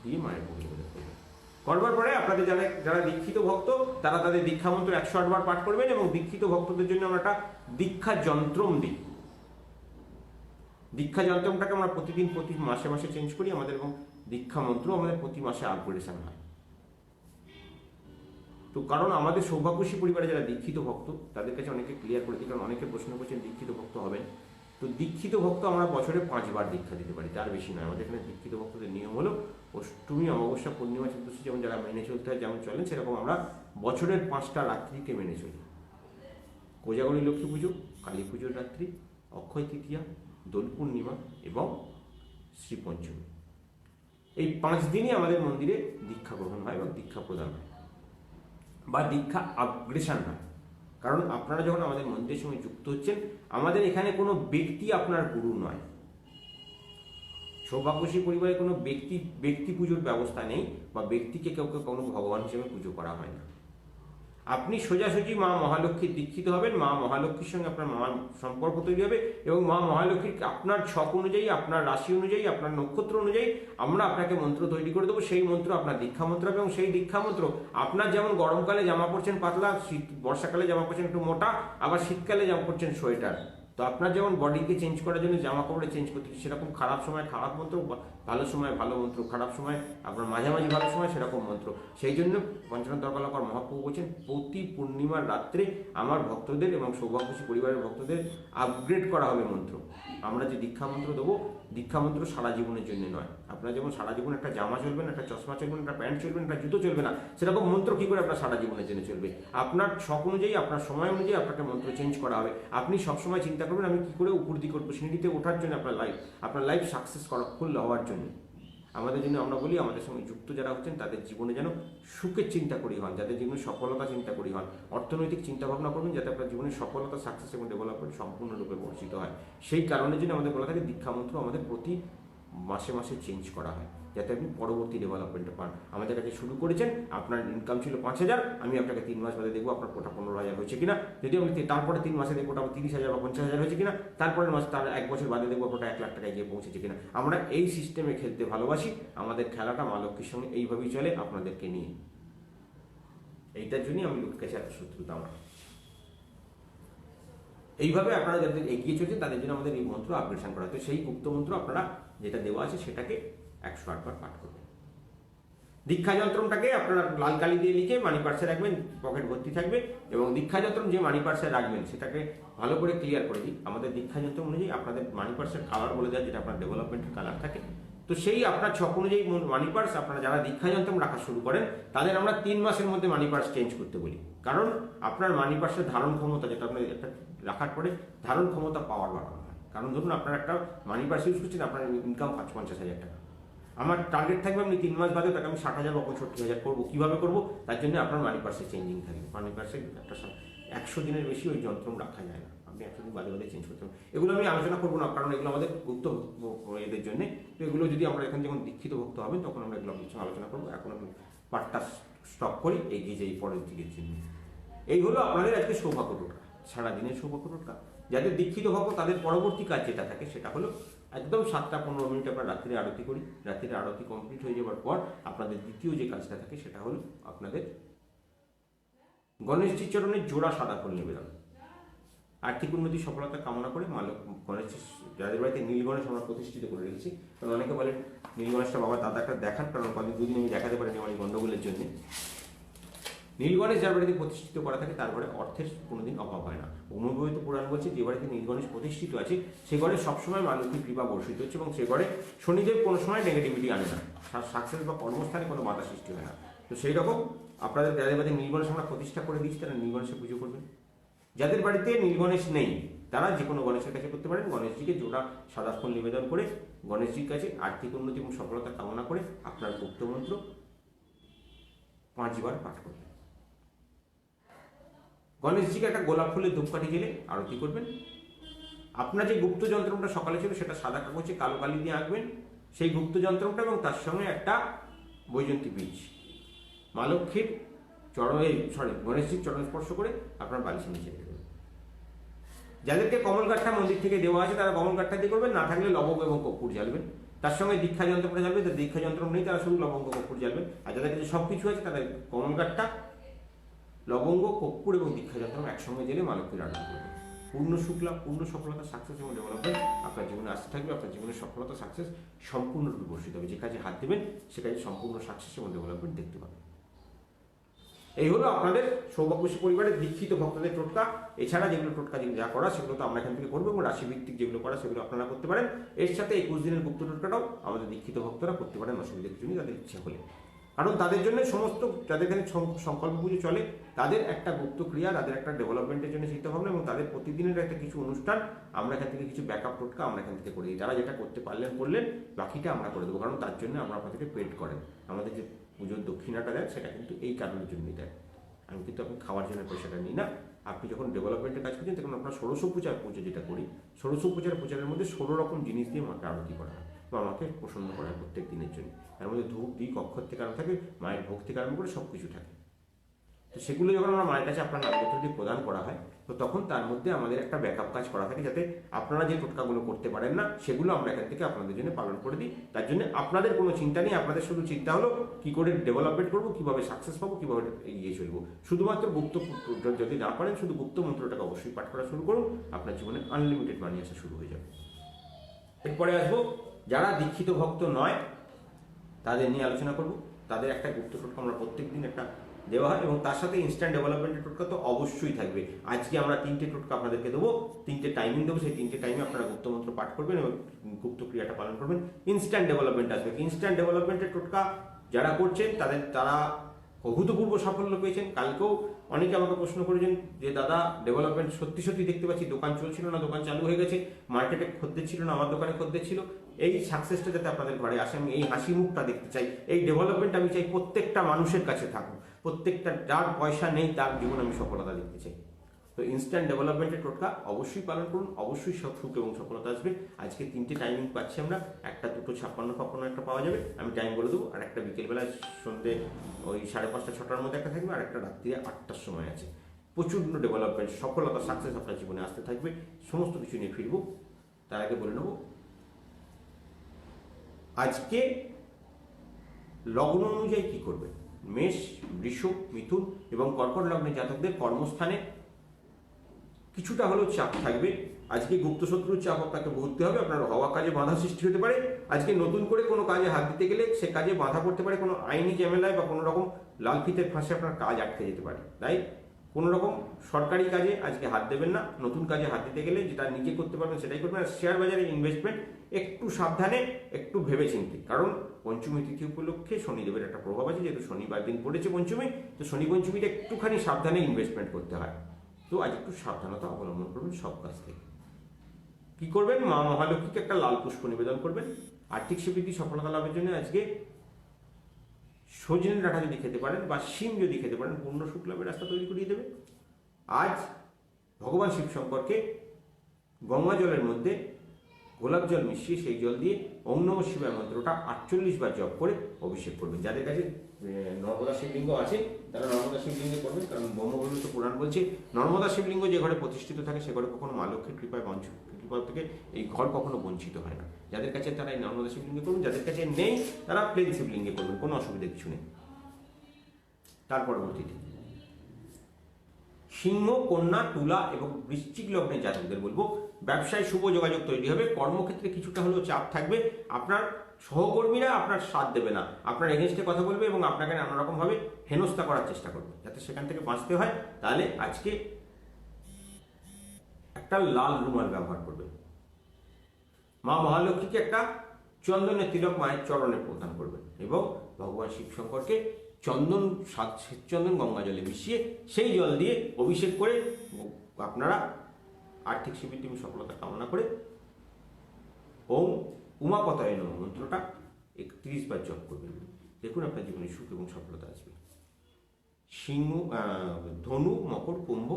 দিয়ে মায়ের ভোগ নিবেদন করবেন। করবার পরে আপনাদের যারা দীক্ষিত ভক্ত তারা তাদের দীক্ষা মন্ত্র 108 বার পাঠ করবেন এবং দীক্ষিত ভক্তদের জন্য আমরা একটা দীক্ষা যন্ত্রম দিই। দীক্ষা যন্ত্রমটাকে আমরা প্রতি মাসে মাসে চেঞ্জ করি আমাদের, এবং দীক্ষা মন্ত্র আমাদের প্রতি মাসে আপগ্রেডেশন হয়। তো কারণ আমাদের সৌভাগ্যশী পরিবারে যারা দীক্ষিত ভক্ত তাদের কাছে অনেকে ক্লিয়ার করে দিই, কারণ অনেকে প্রশ্ন করছেন দীক্ষিত ভক্ত হবেন। তো দীক্ষিত ভক্ত আমরা বছরে 5 বার দীক্ষা দিতে পারি, তার বেশি নয়। আমাদের এখানে দীক্ষিত ভক্তদের নিয়ম হলো অষ্টমী, অমাবস্যা, পূর্ণিমা, চতুর্দশী যেমন যারা মেনে চলতে হয়, যেমন চলেন, সেরকম আমরা বছরের 5টা রাত্রিকে মেনে চলি। কোজাগরী লক্ষ্মী পুজো, কালী পুজোর রাত্রি, অক্ষয় তৃতীয়া, দোল পূর্ণিমা এবং শ্রীপঞ্চমী, এই 5 দিনই আমাদের মন্দিরে দীক্ষা গ্রহণ হয় এবং দীক্ষা প্রদান হয় বা দীক্ষা আপগ্রেশন হয়। কারণ আপনারা যখন আমাদের মন্দিরের সঙ্গে যুক্ত হচ্ছেন, আমাদের এখানে কোনো ব্যক্তি আপনার গুরু নয়। সৌভাগ্যশী পরিবারে কোনো ব্যক্তি পুজোর ব্যবস্থা নেই বা ব্যক্তিকে কেউ কোনো ভগবান হিসেবে পুজো করা হয় না। আপনি সোজাসুজি মা মহালক্ষ্মীর দীক্ষিত হবেন, মা মহালক্ষ্মীর সঙ্গে আপনার সম্পর্ক তৈরি হবে এবং মা মহালক্ষ্মীর আপনার ছক অনুযায়ী, আপনার রাশি অনুযায়ী, আপনার নক্ষত্র অনুযায়ী আমরা আপনাকে মন্ত্র তৈরি করে দেবো। সেই মন্ত্র আপনার দীক্ষা মন্ত্র হবে এবং সেই দীক্ষা মন্ত্র আপনার যেমন গরমকালে জামা পরছেন পাতলা, বর্ষাকালে জামা পরছেন একটু মোটা, আবার শীতকালে জামা পরছেন সোয়েটার, তো আপনার যেমন বডিকে চেঞ্জ করার জন্য জামা কাপড়ে চেঞ্জ করতে সেরকম খারাপ সময় খারাপ মন্ত্র ভালো সময় ভালো মন্ত্র, খারাপ সময় আপনার মাঝামাঝি ভালো সময় সেরকম মন্ত্র। সেই জন্য পঞ্চানন তর্কালঙ্কার মহাপ্রভু বলছেন প্রতি পূর্ণিমার রাত্রে আমার ভক্তদের এবং সৌভাগ্যশী পরিবারের ভক্তদের আপগ্রেড করা হবে মন্ত্র। আমরা যে দীক্ষা মন্ত্র দেবো, দীক্ষা মন্ত্র সারা জীবনের জন্য নয়। আপনার যেমন সারা জীবন একটা জামা চলবে না, একটা চশমা চলবে না, একটা প্যান্ট চলবে না, একটা জুতো চলবে না, সেরকম মন্ত্র কী করে আপনার সারা জীবনের জন্য চলবে? আপনার শখ অনুযায়ী, আপনার সময় অনুযায়ী আপনাকে মন্ত্র চেঞ্জ করা হবে। আপনি সবসময় চিন্তা করবেন আমি কী করে উপর দিকে করবো, সিঁড়িতে ওঠার জন্য আপনার লাইফ সাকসেস ফুল হওয়ার জন্য। আমাদের জন্য আমরা বলি আমাদের সঙ্গে যুক্ত যারা হচ্ছেন তাদের জীবনে যেন সুখের চিন্তা করি হন, যাদের জীবনে সফলতা চিন্তা করি হন, অর্থনৈতিক চিন্তা ভাবনা করবেন, যাতে আপনার জীবনের সফলতা, সাকসেস এবং ডেভেলপমেন্ট সম্পূর্ণরূপে বর্ষিত হয়। সেই কারণের জন্য আমাদের বলা থাকে দীক্ষা মন্ত্র আমাদের প্রতি মাসে মাসে চেঞ্জ করা হয়, যাতে আপনি পরবর্তী ডেভেলপমেন্ট পান। আমাদের কাছে শুরু করেছেন, আপনার ইনকাম ছিল 5,000, আমি আপনাকে 3 মাস বাদে দেখবো আপনার কোটা 15,000 হয়েছে কিনা। যদি আমি তারপরে 3 মাসে দেখবো ওটা 30,000 বা 50,000 হয়েছে কিনা, তারপরের মাস তার 1 বছর বাদে দেখবো ওটা 1 লাখ টাকায় গিয়ে পৌঁছেছে কিনা। আমরা এই সিস্টেমে খেলতে ভালোবাসি। আমাদের খেলাটা মা লক্ষ্মীর সঙ্গে এইভাবেই চলে, আপনাদেরকে নিয়ে। এইটার জন্যই আমি লোকের কাছে এত শত্রুতা আমার। এইভাবে আপনারা যাদের এগিয়ে চলছেন তাদের জন্য আমাদের এই মন্ত্র আপগ্রেশন করা। তো সেই গুপ্ত মন্ত্র আপনারা যেটা দেওয়া আছে সেটাকে 108 বার পাঠ করবেন। দীক্ষা যন্ত্রটাকে আপনারা লাল কালি দিয়ে লিখে মানি পার্সে রাখবেন, পকেট ভর্তি থাকবে। এবং দীক্ষা যন্ত্র যে মানি পার্সে রাখবেন সেটাকে ভালো করে ক্লিয়ার করে দিই। আমাদের দীক্ষা যন্ত্র অনুযায়ী আপনাদের মানি পার্সের কালার বলে দেয়, যেটা আপনার ডেভেলপমেন্টের কালার থাকে। তো সেই আপনার ছক অনুযায়ী মানি পার্স আপনারা যারা দীক্ষা যন্ত্র রাখা শুরু করেন তাদের আমরা 3 মাসের মধ্যে মানি পার্স চেঞ্জ করতে বলি। কারণ আপনার মানি পার্সের ধারণ ক্ষমতা, যেটা আপনার একটা রাখার পরে ধারণ ক্ষমতা পাওয়ার বাড়ানো হয়। কারণ ধরুন আপনার একটা মানি পার্স ইউজ করছেন, আপনার ইনকাম 50,000 টাকা, আমার টার্গেট থাকবে আপনি 3 মাস বাদে তাকে আমি 60,000 বা 65,000 করবো। কীভাবে করবো? তার জন্য আপনার মানি পার্সে চেঞ্জিং থাকবে। মানি পার্সে একটা 100 দিনের বেশি ওই যন্ত্র রাখা যায় না, আপনি 100 দিন বাদে বাদে চেঞ্জ করতে হবে। এগুলো আমি আলোচনা করবো না, কারণ এগুলো আমাদের গুপ্ত এদের জন্য। তো এগুলো যদি আমরা এখানে যখন দীক্ষিত ভক্ত হবেন তখন আমরা এগুলো কিছু আলোচনা করবো। এখন আমি পার্টটা স্টপ করি, এগিয়ে যাই পরের দিকের জন্য। এই হলো আপনাদের আজকে সৌভাগ্য টোটকা, সারাদিনের সৌভাগ্য টোটকা। যাদের দীক্ষিত ভক্ত তাদের পরবর্তী কাজ যেটা থাকে সেটা হলো একদম 7টা-15 মিনিট আমরা রাত্রে আরতি করি। রাত্রির আরতি কমপ্লিট হয়ে যাওয়ার পর আপনাদের দ্বিতীয় যে কাজটা থাকে সেটা হলো আপনাদের গণেশজির চরণের জোড়া সাদা ফুল নিবেদন। আর্থিক উন্নতি সফলতা কামনা করে গণেশ, যাদের বাড়িতে নীল গণেশ আমরা প্রতিষ্ঠিত করে রেখেছি। কারণ অনেকে বলেন নীল গণেশটা বাবা দাদা একটা দেখান, কারণ কদিন 2 দিন আমি দেখাতে পারিনি আমার এই গণ্ডগোলের জন্য। নীল গণেশ যার বাড়িতে প্রতিষ্ঠিত করা থাকে তার ঘরে অর্থের কোনোদিন অভাব হয় না। অনুভবিত পুরাণ বলছে যে বাড়িতে নীল গণেশ প্রতিষ্ঠিত আছে সে ঘরে সবসময় মা লক্ষ্মীর কৃপা বর্ষিত হচ্ছে, এবং সে ঘরে শনিদেব কোনো সময় নেগেটিভিটি আনে না, সাকসেস বা কর্মস্থানে কোনো বাধা সৃষ্টি হয় না। তো সেই রকম আপনাদের যাদের বাড়িতে নীল গণেশ আমরা প্রতিষ্ঠা করে দিচ্ছি তারা নীল গণেশের পুজো করবেন। যাদের বাড়িতে নীল গণেশ নেই তারা যে কোনো গণেশের কাছে করতে পারেন। গণেশজিকে জোড়া সাদা ফুল নিবেদন করে গণেশজির কাছে আর্থিক উন্নতি এবং সফলতা কামনা করে আপনার গুপ্ত মন্ত্র 5 বার পাঠ করবেন। গণেশজিকে একটা গোলাপ ফুলের ধূপকাঠি জেলে আরতি করবেন। আপনার যে গুপ্ত যন্ত্রটা সকালে ছিল সেটা সাদা কাগজে কালো কালি দিয়ে আঁকবেন সেই গুপ্ত যন্ত্রটা, এবং তার সঙ্গে একটা বৈজন্তী বীজ মা লক্ষ্মীর গণেশজির চরণ স্পর্শ করে আপনার বালিশের নিচে রেখে দেবেন। যাদেরকে কমলকাঠটা মন্দির থেকে দেওয়া আছে তারা কমলকাঠটা দিয়ে করবেন, না থাকলে লবঙ্গ এবং কর্পূর জ্বালবেন। তার সঙ্গে দীক্ষা যন্ত্রটা জ্বালবে, যাদের দীক্ষা যন্ত্র নেই তারা শুধু লবঙ্গ কর্পূর জ্বালবেন। আর যাদের কাছে সব কিছু আছে তাদের কমলকাঠটা, লবঙ্গ, কর্পূর এবং দীক্ষা যন্ত্র একসঙ্গে জেলে মা লক্ষ্মীর আরাধনা করবেন। পূর্ণ সুখ লাভ, পূর্ণ সফলতা, সাকসেস এবং ডেভেলপমেন্ট আপনার জীবনে আসতে থাকবে। আপনার জীবনের সফলতা, সাকসেস সম্পূর্ণরূপে বর্ষিত হবে। যে কাজে হাত দেবেন সে কাজে সম্পূর্ণ সাকসেস এবং ডেভেলপমেন্ট দেখতে পাবেন। এই হলো আপনাদের সৌভাগ্যশী পরিবারের দীক্ষিত ভক্তদের টোটকা। এছাড়া যেগুলো টোটকা যা করা সেগুলো তো আমরা এখান থেকে করবো, এবং রাশিভিত্তিক যেগুলো করা সেগুলো আপনারা করতে পারেন। এর সাথে 21 দিনের গুপ্ত টোটকাটাও আমাদের দীক্ষিত ভক্তরা করতে পারেন অসুবিধার জন্য তাদের ইচ্ছা হলে। কারণ তাদের জন্য সমস্ত, যাদের এখানে সংকল্প পুজো চলে তাদের একটা গুপ্ত ক্রিয়া, তাদের একটা ডেভেলপমেন্টের জন্য চিন্তা ভাবনা, এবং তাদের প্রতিদিনের একটা কিছু অনুষ্ঠান আমরা এখান থেকে কিছু ব্যাকআপ টোটকা আমরা এখান থেকে করে দিই। তারা যেটা করতে পারলেন করলেন, বাকিটা আমরা করে দেবো। কারণ তার জন্য আমরা আপনাদেরকে পেড করেন। আমাদের যে পুজোর দক্ষিণাটা দেয় সেটা কিন্তু এই কারণের জন্যই দেয়। আমি কিন্তু আপনি খাওয়ার জন্য পয়সাটা নিই না। আপনি যখন ডেভেলপমেন্টের কাজ করছেন তখন আপনার ষোড়শ পূজার পুজো যেটা করি, ষোড়শ পূজার মধ্যে 16 রকম জিনিস দিয়ে মাকে আরতি করা হয় বা আমাকে প্রসন্ন করা হয় প্রত্যেক দিনের জন্য। তার মধ্যে ধূপ, দীপ, অক্ষর থেকে আরম্ভ থাকে, মায়ের ভোগ থেকে আরম্ভ করে সব কিছু থাকে। তো সেগুলো যখন আমরা মায়ের কাছে আপনার নামপত্র দিয়ে প্রদান করা হয়, তো তখন তার মধ্যে আমাদের একটা ব্যাকআপ কাজ করা থাকে, যাতে আপনারা যে টোটকাগুলো করতে পারেন না সেগুলো আমরা এখান থেকে আপনাদের জন্য পালন করে দিই। তার জন্য আপনাদের কোনো চিন্তা নেই, আপনাদের শুধু চিন্তা হলো কী করে ডেভেলপমেন্ট করবো, কীভাবে সাকসেস পাবো, কীভাবে এগিয়ে চলবো। শুধুমাত্র গুপ্ত, যদি না পারেন শুধু গুপ্ত মন্ত্রটাকে অবশ্যই পাঠ করা শুরু করুন, আপনার জীবনে আনলিমিটেড মানি আসা শুরু হয়ে যাবে। এরপরে আসবো যারা দীক্ষিত ভক্ত নয় তাদের নিয়ে আলোচনা করব। তাদের একটা গুপ্ত টোটকা আমরা প্রত্যেক দিন একটা দেওয়া হয়, এবং তার সাথে ইনস্ট্যান্ট ডেভেলপমেন্টের টোটকা তো অবশ্যই থাকবে। আজকে আমরা 3টে টোটকা আপনাদেরকে দেবো, 3টে টাইমিং দেবো। সেই 3টে টাইমে আপনারা গুপ্ত মন্ত্র পাঠ করবেন এবং গুপ্ত ক্রিয়াটা পালন করবেন, ইনস্ট্যান্ট ডেভেলপমেন্ট আসবে। ইনস্ট্যান্ট ডেভেলপমেন্টের টোটকা যারা করছেন তারা অভূতপূর্ব সাফল্য পেয়েছেন। কালকেও অনেকে আমাকে প্রশ্ন করেছেন যে দাদা, ডেভেলপমেন্ট সত্যি সত্যি দেখতে পাচ্ছি, দোকান চলছিল না, দোকান চালু হয়ে গেছে, মার্কেটে খদ্দের ছিল না, আমার দোকানে খদ্দের ছিল। এই সাকসেসটা যাতে আপনাদের ঘরে আসে, আমি এই হাসি মুখটা দেখতে চাই, এই ডেভেলপমেন্ট আমি চাই প্রত্যেকটা মানুষের কাছে থাকুক, প্রত্যেকটা যার পয়সা নেই তার জীবনে আমি সফলতা দেখতে চাই। তো ইনস্ট্যান্ট ডেভেলপমেন্টের টোটকা অবশ্যই পালন করুন, অবশ্যই সব সুখ এবং সফলতা আসবে। আজকে 3টে টাইমিং পাচ্ছি আমরা, একটা 2টো 56 একটা পাওয়া যাবে, আমি টাইম বলে দেবো। আর একটা বিকেলবেলায় সন্ধ্যে ওই 5:30 6টার মধ্যে একটা থাকবে, আর একটা রাত্রিরে 8টার সময় আছে। প্রচণ্ড ডেভেলপমেন্ট, সফলতা, সাকসেস আপনার জীবনে আসতে থাকবে। সমস্ত কিছু নিয়ে ফিরবো। তার আগে বলে নেব, আজকে লগ্ন অনুযায়ী কি করবে। মেষ, বৃষ, মিথুন এবং কর্কট লগ্নের জাতকদের কর্মস্থানে কিছুটা হলেও চাপ থাকবে। আজকে গুপ্তশত্রুর চাপ আপনাকে ভুগতে হবে, আপনার হওয়া কাজে বাধা সৃষ্টি হতে পারে। আজকে নতুন করে কোনো কাজে হাত দিতে গেলে সে কাজে বাধা পড়তে পারে, কোনো আইনি ঝামেলায় বা কোনো রকম লাল ফিতের ফাঁসে আপনার কাজ আটকে যেতে পারে। তাই কোনো রকম সরকারি কাজে আজকে হাত দেবেন না। নতুন কাজে হাত দিতে গেলে যেটা নিজে করতে পারবেন সেটাই করবেন। আর শেয়ার বাজারে ইনভেস্টমেন্ট একটু সাবধানে, একটু ভেবেচিন্তে, কারণ পঞ্চমী তিথি উপলক্ষে শনিদেবের একটা প্রভাব আছে। যেহেতু শনিবার দিন পড়েছে পঞ্চমী, তো শনি পঞ্চমীতে একটুখানি সাবধানে ইনভেস্টমেন্ট করতে হয়। তো আজ একটু সাবধানতা অবলম্বন করবেন সব কাজ থেকে। কি করবেন, মা মহালক্ষ্মীকে একটা লাল পুষ্প নিবেদন করবেন। আর্থিক সমৃদ্ধি সফলতা লাভের জন্য আজকে সজনে ডাঁটা যদি খেতে পারেন বা শিম যদি খেতে পারেন, পূর্ণ সুখ লাভের রাস্তা তৈরি করিয়ে দেবে। আজ ভগবান শিব শঙ্করকে গঙ্গা জলের মধ্যে গোলাপ জল মিশিয়ে সেই জল দিয়ে ওম নমঃ শিবায় মন্ত্রটা 48 বার জপ করে অভিষেক করবেন। যাদের কাছে নর্মদা শিবলিঙ্গ আছে তারা নর্মদা শিবলিঙ্গে করবেন, কারণ ব্রহ্মবল্লভ পুরাণ বলছে নর্মদা শিবলিঙ্গ যে ঘরে প্রতিষ্ঠিত থাকে সে ঘরে কখনো মা লক্ষ্মীর কৃপা থেকে এই ঘর কখনো বঞ্চিত হয় না। যাদের কাছে তারা এই নর্মদা শিবলিঙ্গে করবেন, যাদের কাছে নেই তারা প্লেন শিবলিঙ্গে করবেন, কোনো অসুবিধা কিছু নেই। তার পরবর্তীতে সিংহ, কন্যা, তুলা এবং বৃশ্চিক লগ্নের জাতকদের বলবো ব্যবসায় শুভ যোগাযোগ তৈরি হবে। কর্মক্ষেত্রে কিছুটা হলেও চাপ থাকবে, আপনার সহকর্মীরা আপনার সাথ দেবে না, আপনার এগেনস্টে কথা বলবে এবং আপনাকে নানা রকমভাবে হেনস্থা করার চেষ্টা করবে। যাতে সেখান থেকে বাঁচতে হয় তাহলে আজকে একটা লাল রুমাল ব্যবহার করবে। মা মহালক্ষ্মীকে একটা চন্দনের তিলক মায়ের চরণে প্রদান করবেন এবং ভগবান শিব শঙ্করকে চন্দন গঙ্গা জলে মিশিয়ে সেই জল দিয়ে অভিষেক করে আপনারা আর্থিক সমৃদ্ধি এবং সফলতা কামনা করে ওম উমাপতয়ে নমঃ মন্ত্রটা 31 বার জপ করবেন। দেখুন আপনার জীবনে সুখ এবং সফলতা আসবে। সিংহ, ধনু, মকর, কুম্ভ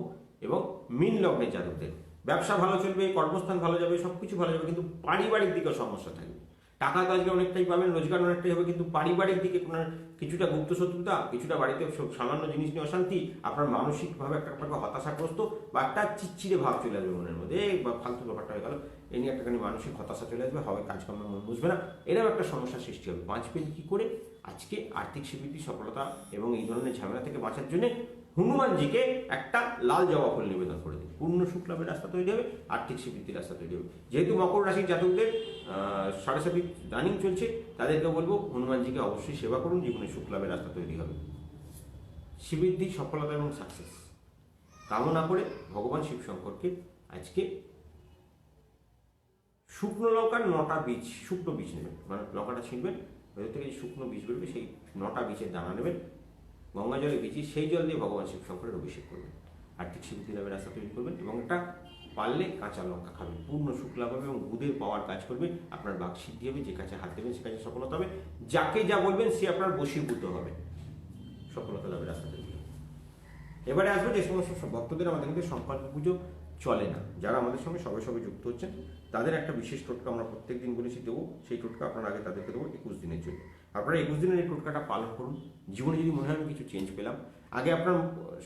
এবং মীন লগ্নের জাতকদের ব্যবসা ভালো চলবে, কর্মস্থান ভালো যাবে, সবকিছু ভালো যাবে, কিন্তু পারিবারিক দিকে সমস্যা থাকবে। টাকা তো আজকে অনেকটাই পাবেন, রোজগার অনেকটাই হবে, কিন্তু পারিবারিক দিকে কোনো কিছুটা গুপ্ত শত্রুতা, কিছুটা বাড়িতে সামান্য জিনিস নিয়ে অশান্তি, আপনার মানসিকভাবে একটা হতাশাগ্রস্ত বা একটা চিচ্ছিরে ভাব চলে আসবে মনের মধ্যে, বা ফালতু ব্যাপারটা হয়ে গেল, এই নিয়ে একটাখানি মানসিক হতাশা চলে আসবে, হবে কাজকর্মে মন বুঝবে না, এরকম একটা সমস্যার সৃষ্টি হবে। বাঁচবেন কি করে? আজকে আর্থিক সমৃদ্ধি, সফলতা এবং এই ধরনের ঝামেলা থেকে বাঁচার জন্য হনুমানজিকে একটা লাল জবা ফুল নিবেদন করে দিন। পূর্ণ সুখ লাভের রাস্তা তৈরি হবে, আর্থিক সমৃদ্ধির রাস্তা তৈরি হবে। যেহেতু মকর রাশির জাতকদের 7.5 রানিং চলছে, তাদেরকে বলবো হনুমানজিকে অবশ্যই সেবা করুন, জীবনে সুখ লাভের রাস্তা তৈরি হবে। সমৃদ্ধি, সফলতা এবং সাকসেস কামনা করে ভগবান শিব শঙ্করকে আজকে শুকনো লঙ্কার 9টা বীজ, শুকনো বীজ নেবেন, মানে লঙ্কাটা ছিঁড়বেন, ভেতর থেকে যে শুকনো বীজ বেরোবে সেই 9টা বীজের দানা নেবেন, গঙ্গা জলে ভিজিয়ে সেই জল দিয়ে ভগবান শিব শঙ্করের অভিষেক করবেন। আর্থিক সমৃদ্ধি লাভের রাস্তা তৈরি করবেন এবং একটা পারলে কাঁচা লঙ্কা খাবেন। পূর্ণ শুক্ল লাভ হবে এবং বুধের পাওয়ার কাজ করবে, আপনার বাক সিদ্ধি হবে, যে কাছে হাত দেবেন সে কাছে সফলতা হবে, যাকে যা বলবেন সে আপনার বশীভূত হবে, সফলতা লাভের রাস্তা তৈরি হবে। এবারে আসবে যে সমস্ত ভক্তদের আমাদের কিন্তু সংকল্প পুজো চলে না, যারা আমাদের সঙ্গে সবে সবে যুক্ত হচ্ছেন তাদের একটা বিশেষ টোটকা আমরা প্রত্যেক দিন বলেছি দেবো। সেই টোটকা আপনারা আগে তাদেরকে দেবো 21 দিনের জন্য। আপনারা 21 দিনের এই টোটকাটা পালন করুন। জীবনে যদি মনে হয় আমি কিছু চেঞ্জ পেলাম, আগে আপনার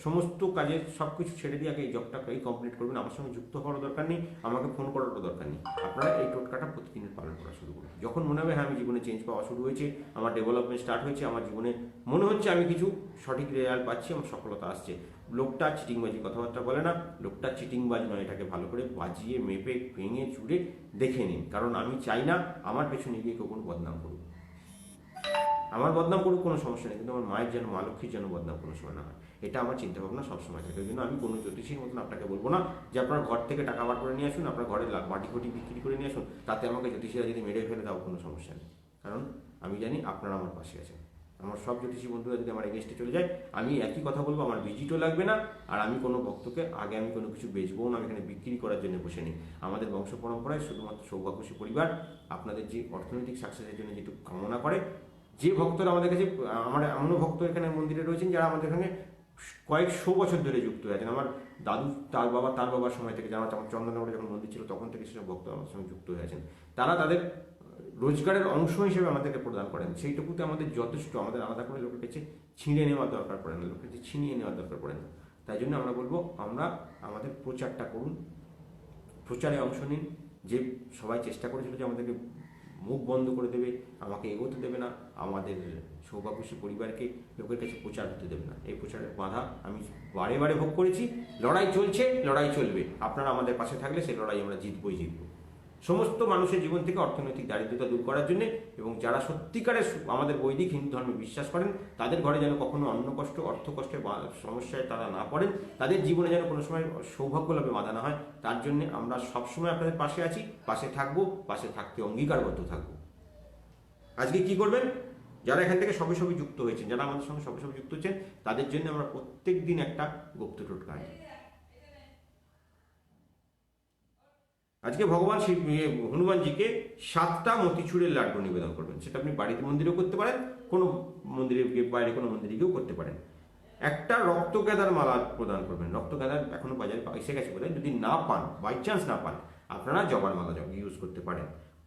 সমস্ত কাজে সব কিছু ছেড়ে দিয়ে আগে এই জবটাকেই কমপ্লিট করবেন। আমার সঙ্গে যুক্ত হওয়ার দরকার নেই, আমাকে ফোন করারও দরকার নেই। আপনারা এই টোটকাটা প্রতিদিনের পালন করা শুরু করুন। যখন মনে হবে হ্যাঁ আমি জীবনে চেঞ্জ পাওয়া শুরু হয়েছে, আমার ডেভেলপমেন্ট স্টার্ট হয়েছে, আমার জীবনে মনে হচ্ছে আমি কিছু সঠিক রেজাল্ট পাচ্ছি, আমার সফলতা আসছে, লোকটা চিটিংবাজি কথাবার্তা বলে না, লোকটা চিটিংবাজ নয়, এটাকে ভালো করে বাজিয়ে মেপে ভেঙে চুড়ে দেখে নিন। কারণ আমি চাই না আমার পেছনে গিয়ে কেউ কোনো বদনাম করুক। আমার বদনাম করুক কোনো সমস্যা নেই, কিন্তু আমার মায়ের যেন, মা লক্ষ্মীর যেন বদনাম কোনো সময় না হয়, এটা আমার চিন্তাভাবনা সবসময় থাকে। ওই জন্য আমি কোনো জ্যোতিষীর মতন আপনাকে বলবো না যে আপনার ঘর থেকে টাকা বার করে নিয়ে আসুন, আপনার ঘরে মাটি ঘটি বিক্রি করে নিয়ে আসুন, তাতে আমাকে জ্যোতিষীরা যদি মেরে ফেলে তাও কোনো সমস্যা নেই। কারণ আমি জানি আপনারা আমার পাশে আছেন। আমার সব জ্যোতিষী বন্ধুরা যদি আমার এগেস্টে চলে যায়, আমি একই কথা বলবো, আমার ভিজিটও লাগবে না। আর আমি কোনো ভক্তকে আগে আমি কোনো কিছু বেচবো না, আমি এখানে বিক্রি করার জন্য বসে নিই। আমাদের বংশ পরম্পরায় শুধুমাত্র সৌভাগ্যশী পরিবার আপনাদের যে অর্থনৈতিক সাকসেসের জন্য যেটুকু কামনা করে, যে ভক্তরা আমাদের কাছে, আমার এমনও ভক্ত এখানে মন্দিরে রয়েছেন যারা আমাদের এখানে কয়েকশো বছর ধরে যুক্ত হয়ে আছেন। আমার দাদু, তার বাবার সময় থেকে, যারা আমার চন্দননগরে যখন মন্দির ছিল তখন থেকে সেসব ভক্ত আমার সঙ্গে যুক্ত হয়ে আছেন। তারা তাদের রোজগারের অংশ হিসেবে আমাদেরকে প্রদান করেন। সেইটুকুতে আমাদের যথেষ্ট। আমাদের আলাদা করে লোকের কাছে ছিঁড়ে নেওয়ার দরকার পড়ে না, লোকের কাছে ছিনিয়ে নেওয়ার দরকার পড়ে না। তাই জন্য আমরা বলবো, আমরা আমাদের প্রচারটা করুন, প্রচারে অংশ নিন। যে সবাই চেষ্টা করেছিল যে আমাদেরকে মুখ বন্ধ করে দেবে, আমাকে এগোতে দেবে না, আমাদের সৌভাগ্যশী পরিবারকে লোকের কাছে প্রচার হতে দেবে না, এই প্রচারের বাধা আমি বারে বারে ভোগ করেছি। লড়াই চলছে, লড়াই চলবে। আপনারা আমাদের পাশে থাকলে সেই লড়াই আমরা জিতবই জিতব। সমস্ত মানুষের জীবন থেকে অর্থনৈতিক দারিদ্রতা দূর করার জন্য, এবং যারা সত্যিকারের আমাদের বৈদিক হিন্দু ধর্মে বিশ্বাস করেন, তাদের ঘরে যেন কখনো অন্ন কষ্ট, অর্থ কষ্টের সমস্যায় তারা না পড়েন, তাদের জীবনে যেন কোনো সময় সৌভাগ্য লাভে বাধা না হয়, তার জন্য আমরা সবসময় আপনাদের পাশে আছি, পাশে থাকবো, পাশে থাকতে অঙ্গীকারবদ্ধ থাকবো। আজকে কি করবেন? যারা এখান থেকে সবে সবে যুক্ত হয়েছেন, যারা আমাদের সঙ্গে সবে সবে যুক্ত হচ্ছেন, তাদের জন্য আমরা প্রত্যেক দিন একটা গুপ্ত টোটকা আনি। আজকে ভগবান হনুমানজিকে 7টা মতিচুরের লাড্ডু নিবেদন করবেন। সেটা আপনি বাড়িতে মন্দিরেও করতে পারেন, কোনো মন্দিরে গিয়ে, বাইরে কোনো মন্দিরে গিয়েও করতে পারেন। একটা রক্তগাঁদার মালা প্রদান করবেন। রক্তগাঁদার এখনো বাজারে এসে গেছে বোধহয়, যদি না পান, বাই চান্স না পান, আপনারা জবার মালা ইউজ করতে পারেন।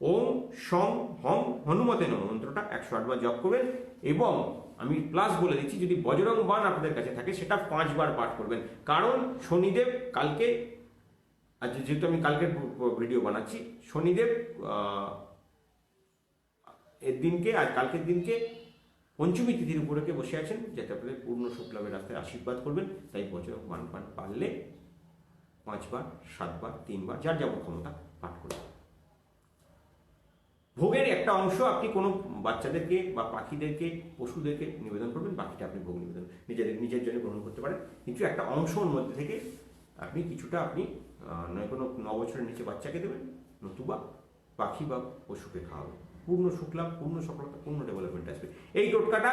ওম সং হং হনুমতে নমঃ মন্ত্রটা 108 বার জপ করবেন। এবং আমি প্লাস বলে দিচ্ছি, যদি বজরং বাণ আপনাদের কাছে থাকে সেটা 5 বার পাঠ করবেন। কারণ শনিদেব কালকে, আজ যেহেতু আমি কালকের ভিডিও বানাচ্ছি, শনিদেব এর দিনকে, আজ কালকের দিনকে পঞ্চমী তিথির উপরে বসে আছেন, যাতে আপনাদের পূর্ণ সুখ লাভের রাস্তায় আশীর্বাদ করবেন। তাই বজরং বাণ পারলে 5 বার, 7 বার, 3 বার, যার যেমন ক্ষমতা পাঠ করবেন। ভোগের একটা অংশ আপনি কোনো বাচ্চাদেরকে বা পাখিদেরকে, পশুদেরকে নিবেদন করবেন, বাকিটা আপনি ভোগ নিবেদন নিজের জন্য গ্রহণ করতে পারেন। কিন্তু একটা অংশের মধ্যে থেকে আপনি কিছুটা, আপনি নয় কোনো 9 বছরের নিচে বাচ্চাকে দেবেন, নতুবা পাখি বা পশুকে খাওয়াবেন। পূর্ণ সুখলাভ, পূর্ণ সফলতা, পূর্ণ ডেভেলপমেন্ট আসবে। এই টোটকাটা